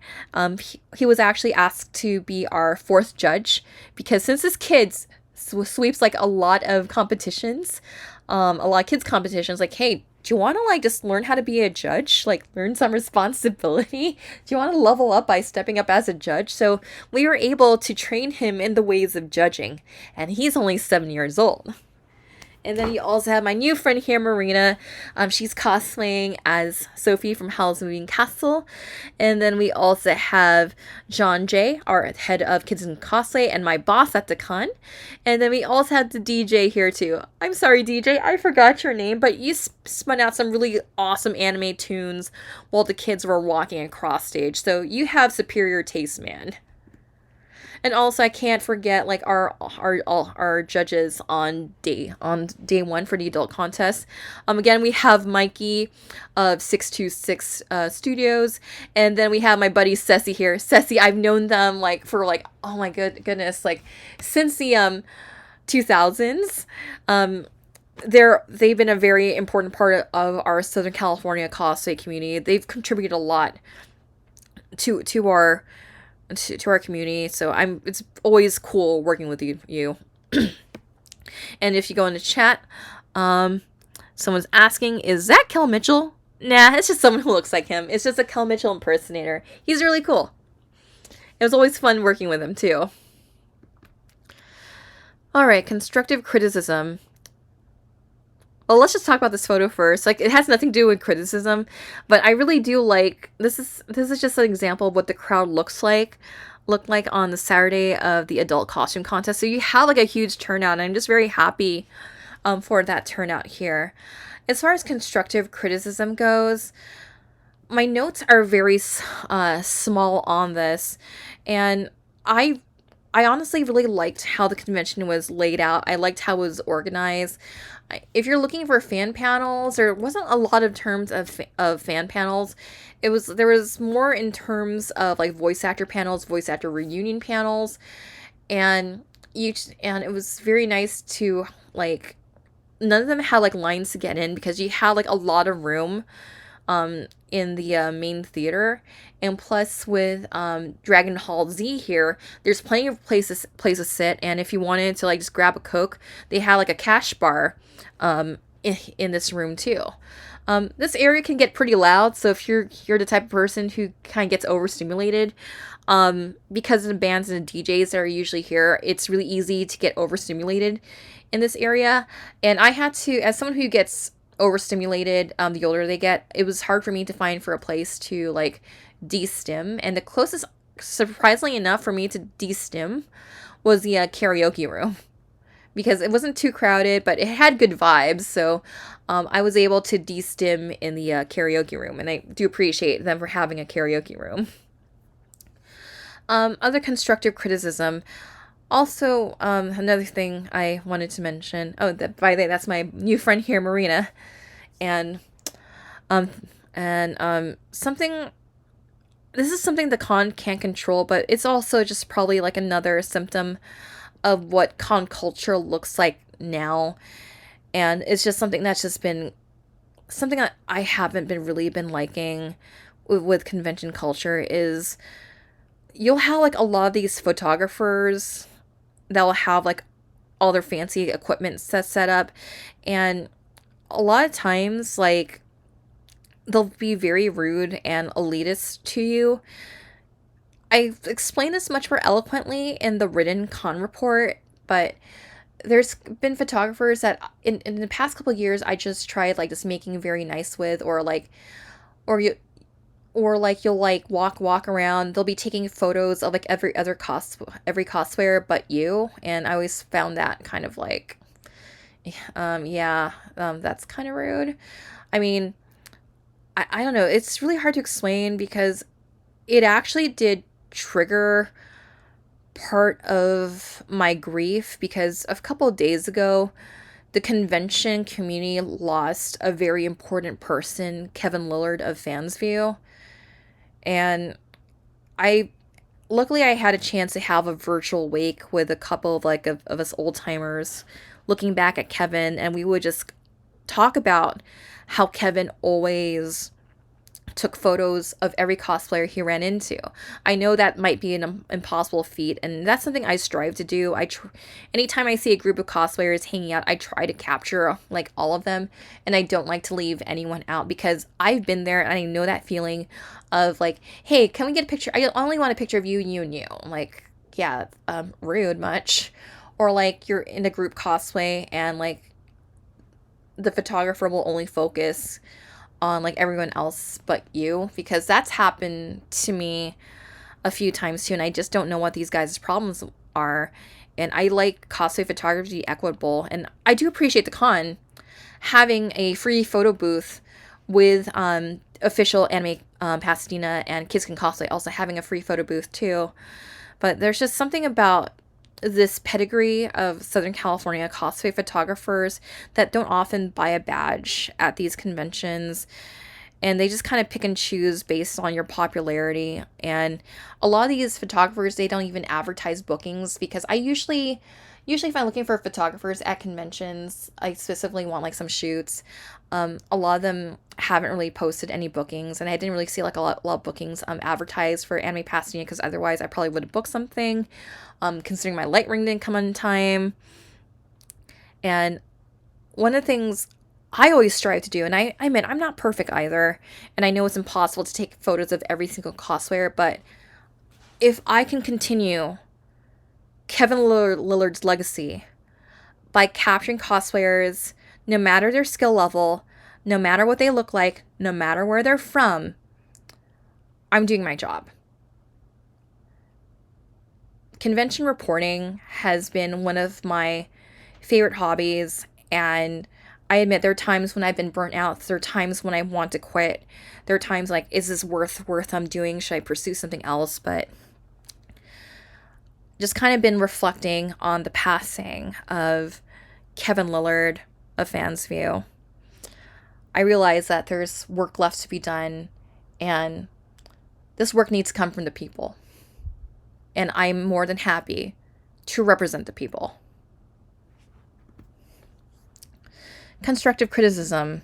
He was actually asked to be our fourth judge because since this kid sweeps like a lot of competitions, a lot of kids competitions, like, hey, do you want to like just learn how to be a judge? Like learn some responsibility? Do you want to level up by stepping up as a judge? So we were able to train him in the ways of judging, and he's only 7 years old. And then you also have my new friend here, Marina. She's cosplaying as Sophie from Howl's Moving Castle. And then we also have John J., our head of Kids in Cosplay, and my boss at the con. And then we also have the DJ here too. I'm sorry, DJ, I forgot your name, but you spun out some really awesome anime tunes while the kids were walking across stage. So you have superior taste, man. And also, I can't forget like our judges on day one for the adult contest. Again, we have Mikey of 626 Studios, and then we have my buddy Ceci here. Ceci, I've known them like for like, oh my goodness, like since the 2000s. They've been a very important part of our Southern California cosplay community. They've contributed a lot to our community, so it's always cool working with you. And if you go into chat, someone's asking, is that Kel Mitchell? Nah, it's just someone who looks like him. It's just a Kel Mitchell impersonator. He's really cool. It was always fun working with him too. Alright, constructive criticism. Well, let's just talk about this photo first. Like, it has nothing to do with criticism, but I really do like this is just an example of what the crowd looked like on the Saturday of the adult costume contest. So you have like a huge turnout, and I'm just very happy for that turnout here. As far as constructive criticism goes, my notes are very small on this, and I honestly really liked how the convention was laid out. I liked how it was organized. If you're looking for fan panels, there wasn't a lot of terms of fan panels. There was more in terms of like voice actor panels, voice actor reunion panels, and it was very nice to like, none of them had like lines to get in because you had like a lot of room in the main theater. And plus with Dragon Hall Z here, there's plenty of places to sit, and if you wanted to like just grab a Coke, they had like a cash bar in this room too. This area can get pretty loud, so if you're the type of person who kind of gets overstimulated, because of the bands and the DJs that are usually here, it's really easy to get overstimulated in this area. And I had to, as someone who gets overstimulated, the older they get, it was hard for me to find for a place to like de-stim, and the closest, surprisingly enough, for me to de-stim was the karaoke room, because it wasn't too crowded, but it had good vibes. So I was able to de-stim in the karaoke room, and I do appreciate them for having a karaoke room. Other constructive criticism. Also, another thing I wanted to mention. Oh, by the way, that's my new friend here, Marina, and something. This is something the con can't control, but it's also just probably like another symptom of what con culture looks like now. And it's just something that's just been something that I haven't been liking with convention culture is you'll have like a lot of these photographers that will have like all their fancy equipment set up, and a lot of times like they'll be very rude and elitist to you. I've explained this much more eloquently in the written con report, but there's been photographers that in the past couple of years I just tried like just making very nice with, or or like you'll like walk around, they'll be taking photos of like every cosplayer but you, and I always found that kind of like yeah, that's kind of rude. I mean, I don't know, it's really hard to explain because it actually did trigger part of my grief because a couple of days ago the convention community lost a very important person, Kevin Lillard of Fansview. And I luckily I had a chance to have a virtual wake with a couple of of us old timers looking back at Kevin, and we would just talk about how Kevin always took photos of every cosplayer he ran into. I know that might be an impossible feat, and that's something I strive to do. Anytime I see a group of cosplayers hanging out, I try to capture like all of them, and I don't like to leave anyone out because I've been there and I know that feeling of like, hey, can we get a picture? I only want a picture of you and you and you. Like, yeah, rude much. Or like you're in a group cosplay and like the photographer will only focus on like everyone else but you, because that's happened to me a few times too, and I just don't know what these guys' problems are. And I like cosplay photography to be equitable, and I do appreciate the con having a free photo booth with official Anime Pasadena and Kids Can Cosplay also having a free photo booth too. But there's just something about this pedigree of Southern California cosplay photographers that don't often buy a badge at these conventions, and they just kind of pick and choose based on your popularity. And a lot of these photographers, they don't even advertise bookings, because I usually if I'm looking for photographers at conventions, I specifically want like some shoots. A lot of them haven't really posted any bookings, and I didn't really see like a lot of bookings advertised for Anime Pasadena, because otherwise I probably would have booked something. Considering my light ring didn't come on time. And one of the things I always strive to do, and I admit I'm not perfect either, and I know it's impossible to take photos of every single cosplayer, but if I can continue Kevin Lillard's legacy by capturing cosplayers, no matter their skill level, no matter what they look like, no matter where they're from, I'm doing my job. Convention reporting has been one of my favorite hobbies, and I admit there are times when I've been burnt out. There are times when I want to quit. There are times like, is this worth doing? Should I pursue something else? But just kind of been reflecting on the passing of Kevin Lillard of Fansview. I realize that there's work left to be done, and this work needs to come from the people. And I'm more than happy to represent the people. Constructive criticism.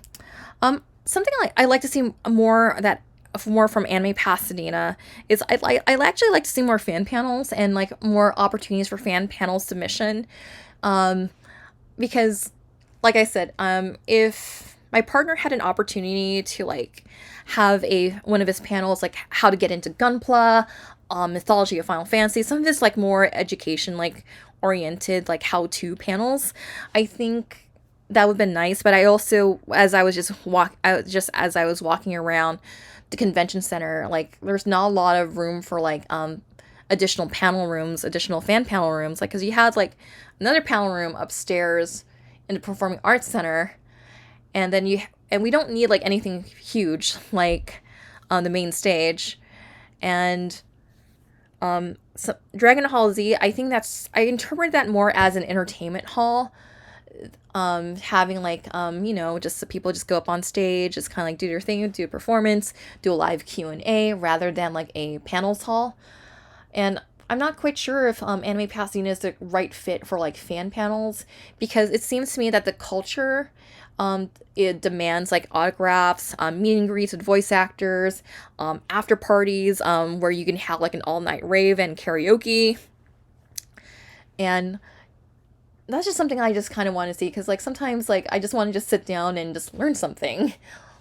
Something I like to see more from Anime Pasadena is I actually like to see more fan panels and like more opportunities for fan panel submission. Because like I said, if my partner had an opportunity to like have one of his panels like how to get into Gunpla, mythology of Final Fantasy, some of this like more education like oriented like how-to panels, I think that would have been nice. But I also, as I was as I was walking around the convention center, like there's not a lot of room for like additional fan panel rooms, like because you had like another panel room upstairs in the Performing Arts Center, and then we don't need like anything huge like on the main stage. And so Dragon Hall Z, I think I interpret that more as an entertainment hall, having like just so people just go up on stage, just kind of like do their thing, do a performance, do a live Q&A, rather than like a panels hall. And I'm not quite sure if Anime Pasadena is the right fit for like fan panels, because it seems to me that the culture it demands like autographs, meet and greets with voice actors, after parties where you can have like an all-night rave and karaoke. And that's just something I just kind of want to see, because like sometimes like I just want to just sit down and just learn something.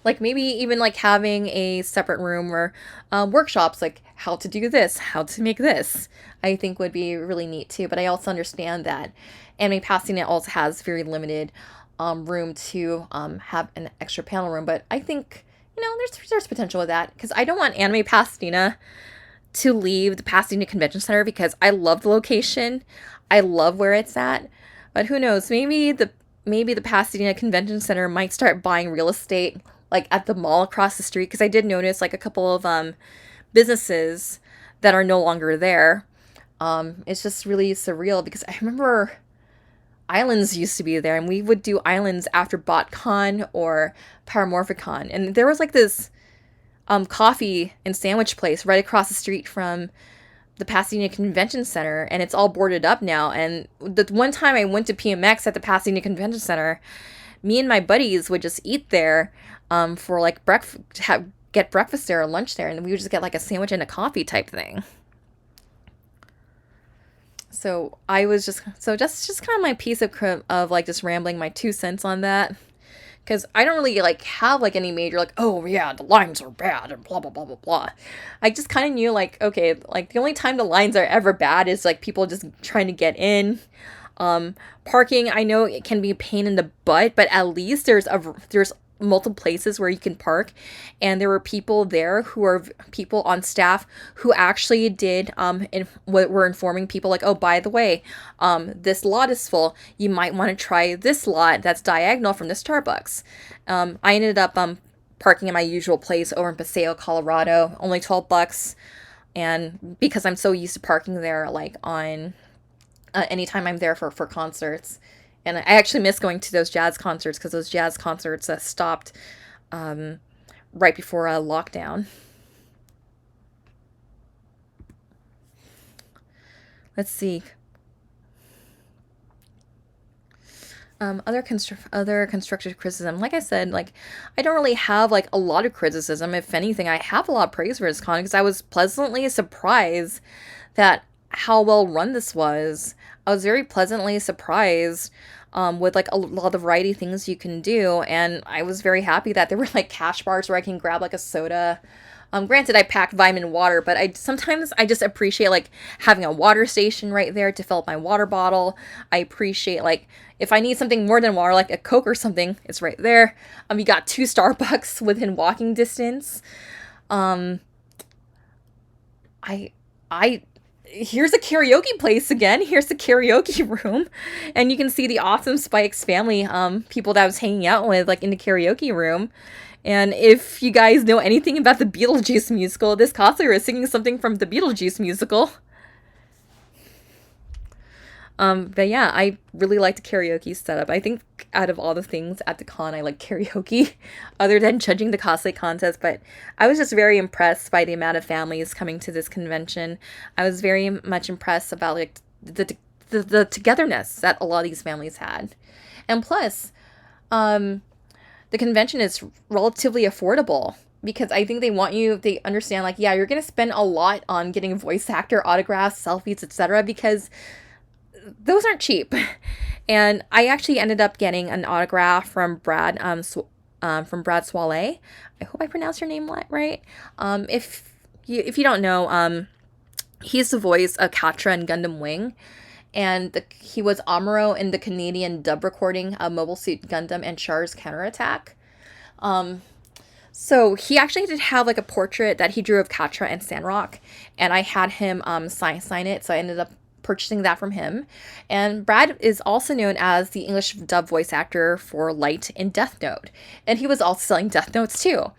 Like maybe even like having a separate room or workshops like how to do this, how to make this, I think would be really neat too. But I also understand that Anime Pasadena also has very limited room to have an extra panel room. But I think, there's potential with that because I don't want Anime Pasadena to leave the Pasadena Convention Center because I love the location. I love where it's at. But who knows? Maybe the Pasadena Convention Center might start buying real estate like at the mall across the street because I did notice like a couple of businesses that are no longer there. It's just really surreal because I remember Islands used to be there and we would do Islands after BotCon or Paramorphicon. And there was like this coffee and sandwich place right across the street from the Pasadena Convention Center, and it's all boarded up now. And the one time I went to PMX at the Pasadena Convention Center, me and my buddies would just eat there for like breakfast, get breakfast there or lunch there, and we would just get like a sandwich and a coffee type thing. So I was just kind of my piece of like just rambling my 2 cents on that. Because I don't really, like, have, like, any major, like, oh, yeah, the lines are bad and blah, blah, blah, blah, blah. I just kind of knew, like, okay, like, the only time the lines are ever bad is, like, people just trying to get in. Parking, I know it can be a pain in the butt, but at least there's multiple places where you can park, and there were people there who are people on staff who actually did were informing people like, oh, by the way, this lot is full, you might want to try this lot that's diagonal from the Starbucks. I ended up parking in my usual place over in Paseo, Colorado, only $12, and because I'm so used to parking there like on anytime I'm there for concerts. And I actually miss going to those jazz concerts because those jazz concerts stopped right before lockdown. Let's see. Other constructive criticism. Like I said, like I don't really have like a lot of criticism. If anything, I have a lot of praise for this con because I was pleasantly surprised that how well run this was. I was very pleasantly surprised with like a lot of the variety of things you can do, and I was very happy that there were like cash bars where I can grab like a soda. Granted, I packed vitamin water, but sometimes I just appreciate like having a water station right there to fill up my water bottle. I appreciate like if I need something more than water, like a Coke or something, it's right there. You got 2 Starbucks within walking distance. I here's a karaoke place again. Here's the karaoke room. And you can see the awesome Spikes family, people that I was hanging out with, like, in the karaoke room. And if you guys know anything about the Beetlejuice musical, this cosplayer is singing something from the Beetlejuice musical. But yeah, I really like the karaoke setup. I think out of all the things at the con, I like karaoke, other than judging the cosplay contest. But I was just very impressed by the amount of families coming to this convention. I was very much impressed about like the togetherness that a lot of these families had, and plus, the convention is relatively affordable. Because I think they understand, like, yeah, you're going to spend a lot on getting voice actor autographs, selfies, etc. because those aren't cheap. And I actually ended up getting an autograph from Brad Soile. I hope I pronounced your name right. If you don't know, he's the voice of Katra and Gundam Wing. And he was Amuro in the Canadian dub recording of Mobile Suit Gundam and Char's Counterattack. So he actually did have like a portrait that he drew of Katra and Sandrock, and I had him sign it, so I ended up purchasing that from him. And Brad is also known as the English dub voice actor for Light in Death Note, and he was also selling Death Notes too.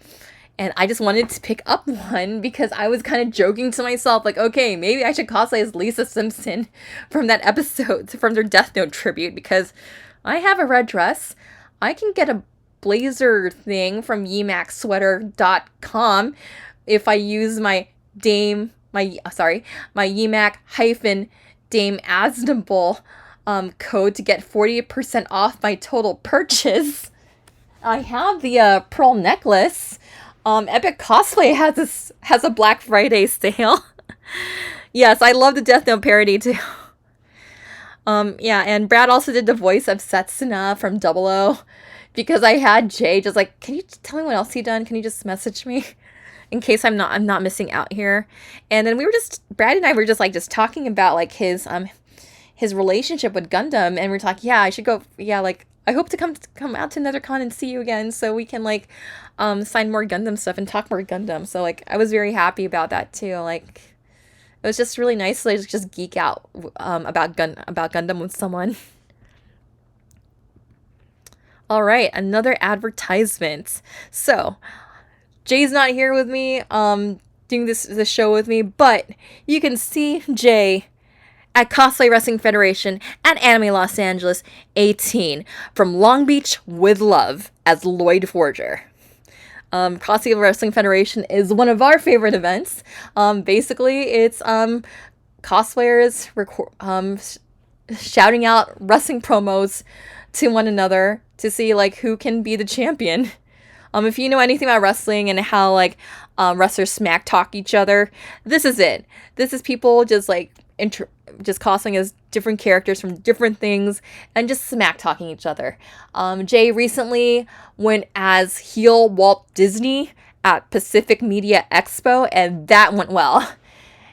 And I just wanted to pick up one because I was kind of joking to myself, like, okay, maybe I should cosplay as Lisa Simpson from that episode, from their Death Note tribute, because I have a red dress. I can get a blazer thing from yemacsweater.com if I use my Yemac hyphen Dame Asnable code to get 40% off my total purchase. I have the pearl necklace. Epic Cosplay has a Black Friday sale. Yes, I love the Death Note parody too. Yeah, and Brad also did the voice of Setsuna from Double O, because I had Jay just like, can you tell me what else he done? Can you just message me in case I'm not missing out here? And then Brad and I were just talking about like his relationship with Gundam, and we're talking, yeah, I should go, yeah, like I hope to come out to NetherCon and see you again, so we can like sign more Gundam stuff and talk more Gundam. So like I was very happy about that too. Like it was just really nice to like, just geek out about Gundam with someone. All right, another advertisement. So Jay's not here with me, doing this show with me, but you can see Jay at Cosplay Wrestling Federation at Anime Los Angeles 18 from Long Beach with love as Lloyd Forger. Cosplay Wrestling Federation is one of our favorite events. Basically, it's cosplayers shouting out wrestling promos to one another to see like who can be the champion. If you know anything about wrestling and how like wrestlers smack talk each other, this is it. This is people just like just cosplaying as different characters from different things and just smack talking each other. Jay recently went as heel Walt Disney at Pacific Media Expo, and that went well.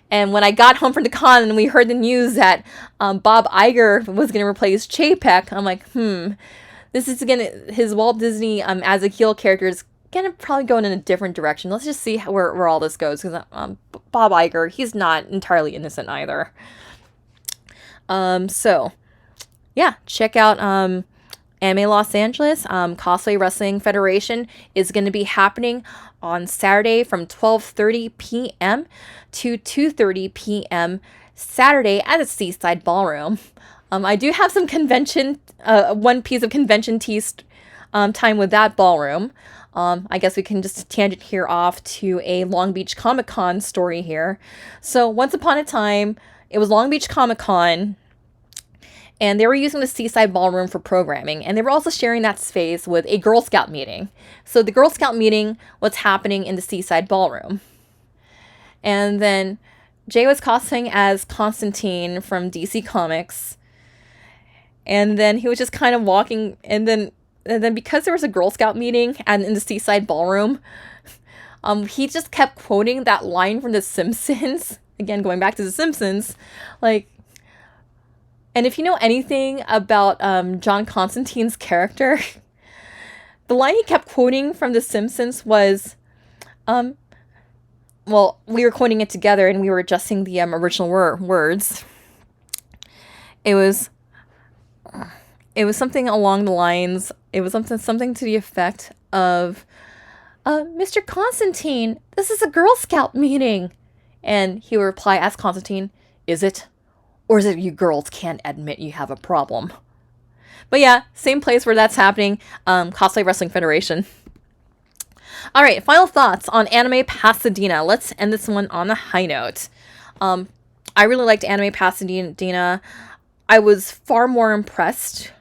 And when I got home from the con and we heard the news that Bob Iger was going to replace Chapek, I'm like, this is his Walt Disney as a heel character is gonna probably go in a different direction. Let's just see where all this goes, because Bob Iger, he's not entirely innocent either. So yeah, check out Anime Los Angeles. Cosplay Wrestling Federation is going to be happening on Saturday from 12:30 p.m. to 2:30 p.m. Saturday at the Seaside Ballroom. I do have some one piece of convention teased time with that ballroom. I guess we can just tangent here off to a Long Beach Comic Con story here. So once upon a time, it was Long Beach Comic Con, and they were using the Seaside Ballroom for programming, and they were also sharing that space with a Girl Scout meeting. So the Girl Scout meeting was happening in the Seaside Ballroom. And then Jay was cosplaying as Constantine from DC Comics. And then he was just kind of walking, and then because there was a Girl Scout meeting in the Seaside Ballroom, he just kept quoting that line from The Simpsons. Again, going back to The Simpsons, like, and if you know anything about John Constantine's character, the line he kept quoting from The Simpsons was, well, we were quoting it together and we were adjusting the original words. It was something along the lines, it was something to the effect of, Mr. Constantine, this is a Girl Scout meeting. And he would reply as Constantine, is it? Or is it you girls can't admit you have a problem? But yeah, same place where that's happening, Cosplay Wrestling Federation. All right, final thoughts on Anime Pasadena. Let's end this one on a high note. I really liked Anime Pasadena. I was far more impressed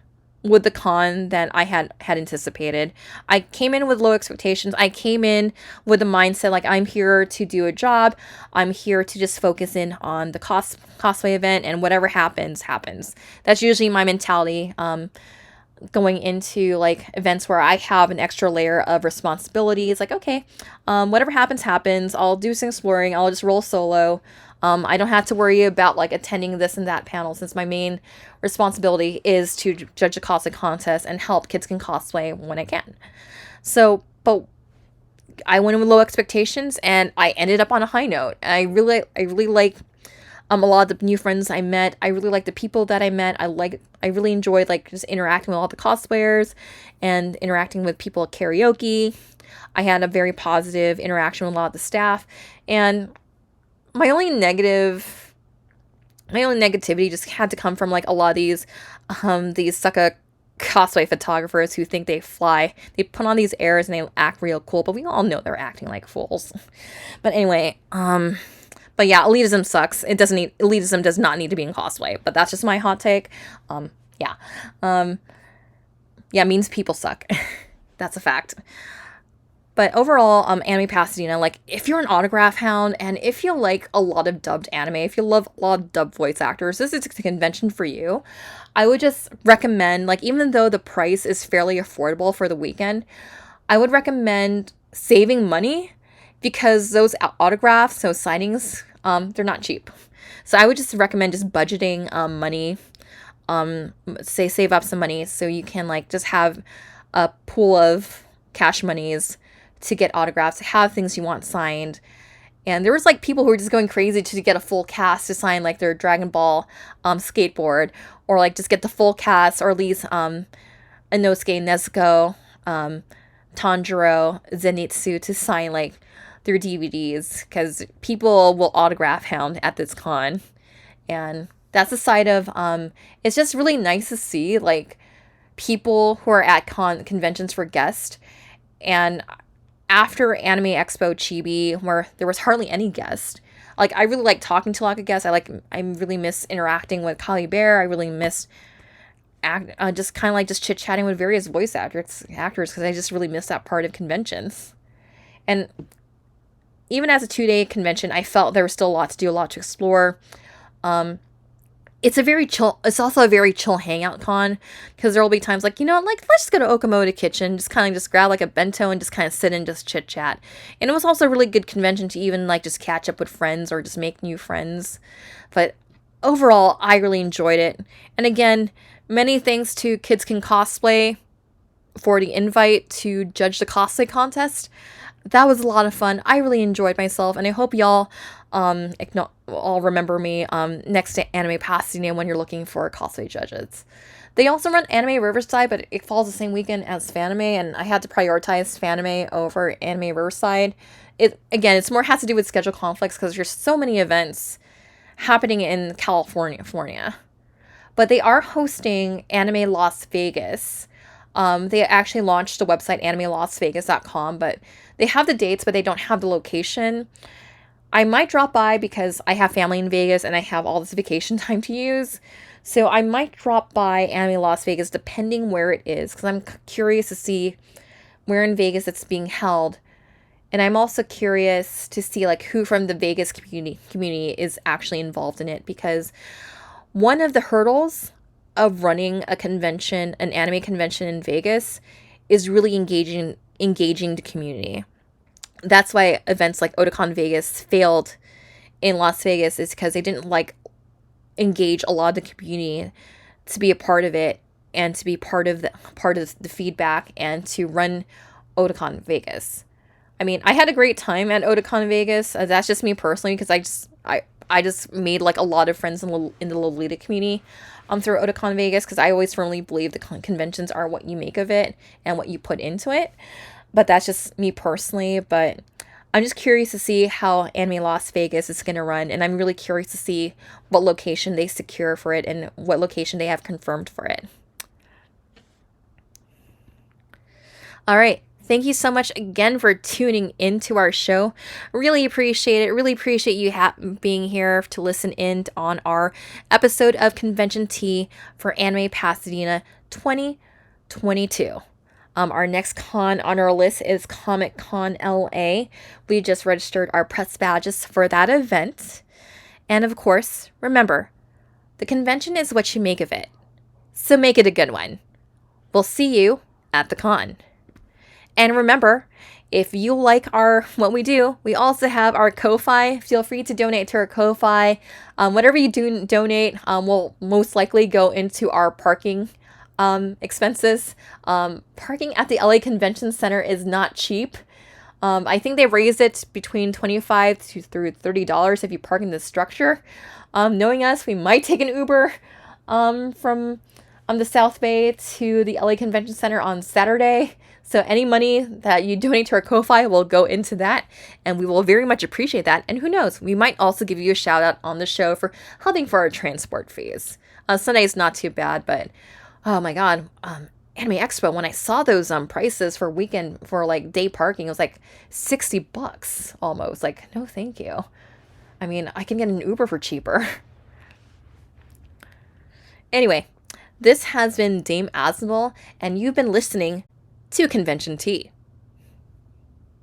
with the con than I had anticipated. I came in with low expectations. I came in with the mindset like I'm here to do a job. I'm here to just focus in on the cosplay event, and whatever happens, happens. That's usually my mentality going into like events where I have an extra layer of responsibility. It's like, okay, whatever happens, happens. I'll do some exploring. I'll just roll solo. I don't have to worry about like attending this and that panel, since my main responsibility is to judge the cosplay contest and help kids can cosplay when I can. So, but I went in with low expectations and I ended up on a high note. I really like a lot of the new friends I met. I really like the people that I met. I really enjoyed like just interacting with all the cosplayers and interacting with people at karaoke. I had a very positive interaction with a lot of the staff, and my only negativity just had to come from like a lot of these sucker cosplay photographers who think they fly. They put on these airs and they act real cool, but we all know they're acting like fools. But anyway, but yeah, elitism sucks. Elitism does not need to be in cosplay, but that's just my hot take. Yeah, means people suck. That's a fact. But overall, Anime Pasadena, like, if you're an autograph hound and if you like a lot of dubbed anime, if you love a lot of dubbed voice actors, this is a convention for you. I would just recommend, like, even though the price is fairly affordable for the weekend, I would recommend saving money, because those autographs, those signings, they're not cheap. So I would just recommend just budgeting money say save up some money so you can like just have a pool of cash monies to get autographs, to have things you want signed. And there was like people who were just going crazy to get a full cast to sign like their Dragon Ball skateboard, or like just get the full cast, or at least Inosuke, Nezuko, Tanjiro, Zenitsu to sign like their DVDs, because people will autograph hound at this con. And that's the side of it's just really nice to see like people who are at conventions for guests. And after Anime Expo Chibi, where there was hardly any guests, like I really like talking to like a guest. I really miss interacting with Kali Bear. I really miss just kind of like just chit chatting with various voice actors because I just really miss that part of conventions. And even as a 2-day convention, I felt there was still a lot to do, a lot to explore. It's a very chill. It's also a very chill hangout con, because there will be times like, like let's just go to Okamoto Kitchen, just kind of just grab like a bento and just kind of sit and just chit chat. And it was also a really good convention to even like just catch up with friends or just make new friends. But overall, I really enjoyed it. And again, many thanks to Kids Can Cosplay for the invite to judge the cosplay contest. That was a lot of fun. I really enjoyed myself, and I hope y'all all remember me next to Anime Pasadena when you're looking for cosplay judges. They also run Anime Riverside, but it falls the same weekend as Fanime, and I had to prioritize Fanime over Anime Riverside. It's more has to do with schedule conflicts because there's so many events happening in California. But they are hosting Anime Las Vegas. They actually launched the website animelasvegas.com, but they have the dates, but they don't have the location. I might drop by because I have family in Vegas and I have all this vacation time to use. So I might drop by Anime Las Vegas depending where it is, because I'm curious to see where in Vegas it's being held. And I'm also curious to see like who from the Vegas community is actually involved in it, because one of the hurdles of running a convention, an anime convention in Vegas, is really engaging the community. That's why events like Otakon Vegas failed in Las Vegas, is because they didn't like engage a lot of the community to be a part of it and to be part of the feedback and to run Otakon Vegas. I mean, I had a great time at Otakon Vegas. That's just me personally, because I just made like a lot of friends in the Lolita community through Otakon Vegas, because I always firmly believe the conventions are what you make of it and what you put into it. But that's just me personally. But I'm just curious to see how Anime Las Vegas is going to run, and I'm really curious to see what location they secure for it and what location they have confirmed for it. All right. Thank you so much again for tuning into our show. Really appreciate it. Really appreciate you being here to listen in on our episode of Convention Tea for Anime Pasadena 2022. Our next con on our list is Comic Con LA. We just registered our press badges for that event. And of course, remember, the convention is what you make of it. So make it a good one. We'll see you at the con. And remember, if you like what we do, we also have our Ko-Fi. Feel free to donate to our Ko-Fi. Whatever you do donate will most likely go into our parking expenses. Parking at the LA Convention Center is not cheap. I think they raised it between $25 to $30 if you park in the structure. Knowing us, we might take an Uber from the South Bay to the LA Convention Center on Saturday. So any money that you donate to our Ko-Fi will go into that, and we will very much appreciate that. And who knows, we might also give you a shout out on the show for helping for our transport fees. Sunday is not too bad, but oh my god, Anime Expo, when I saw those prices for weekend for like day parking, it was like $60 almost. Like, no thank you. I mean, I can get an Uber for cheaper. Anyway, this has been Dame Asmal, and you've been listening to Convention Tea.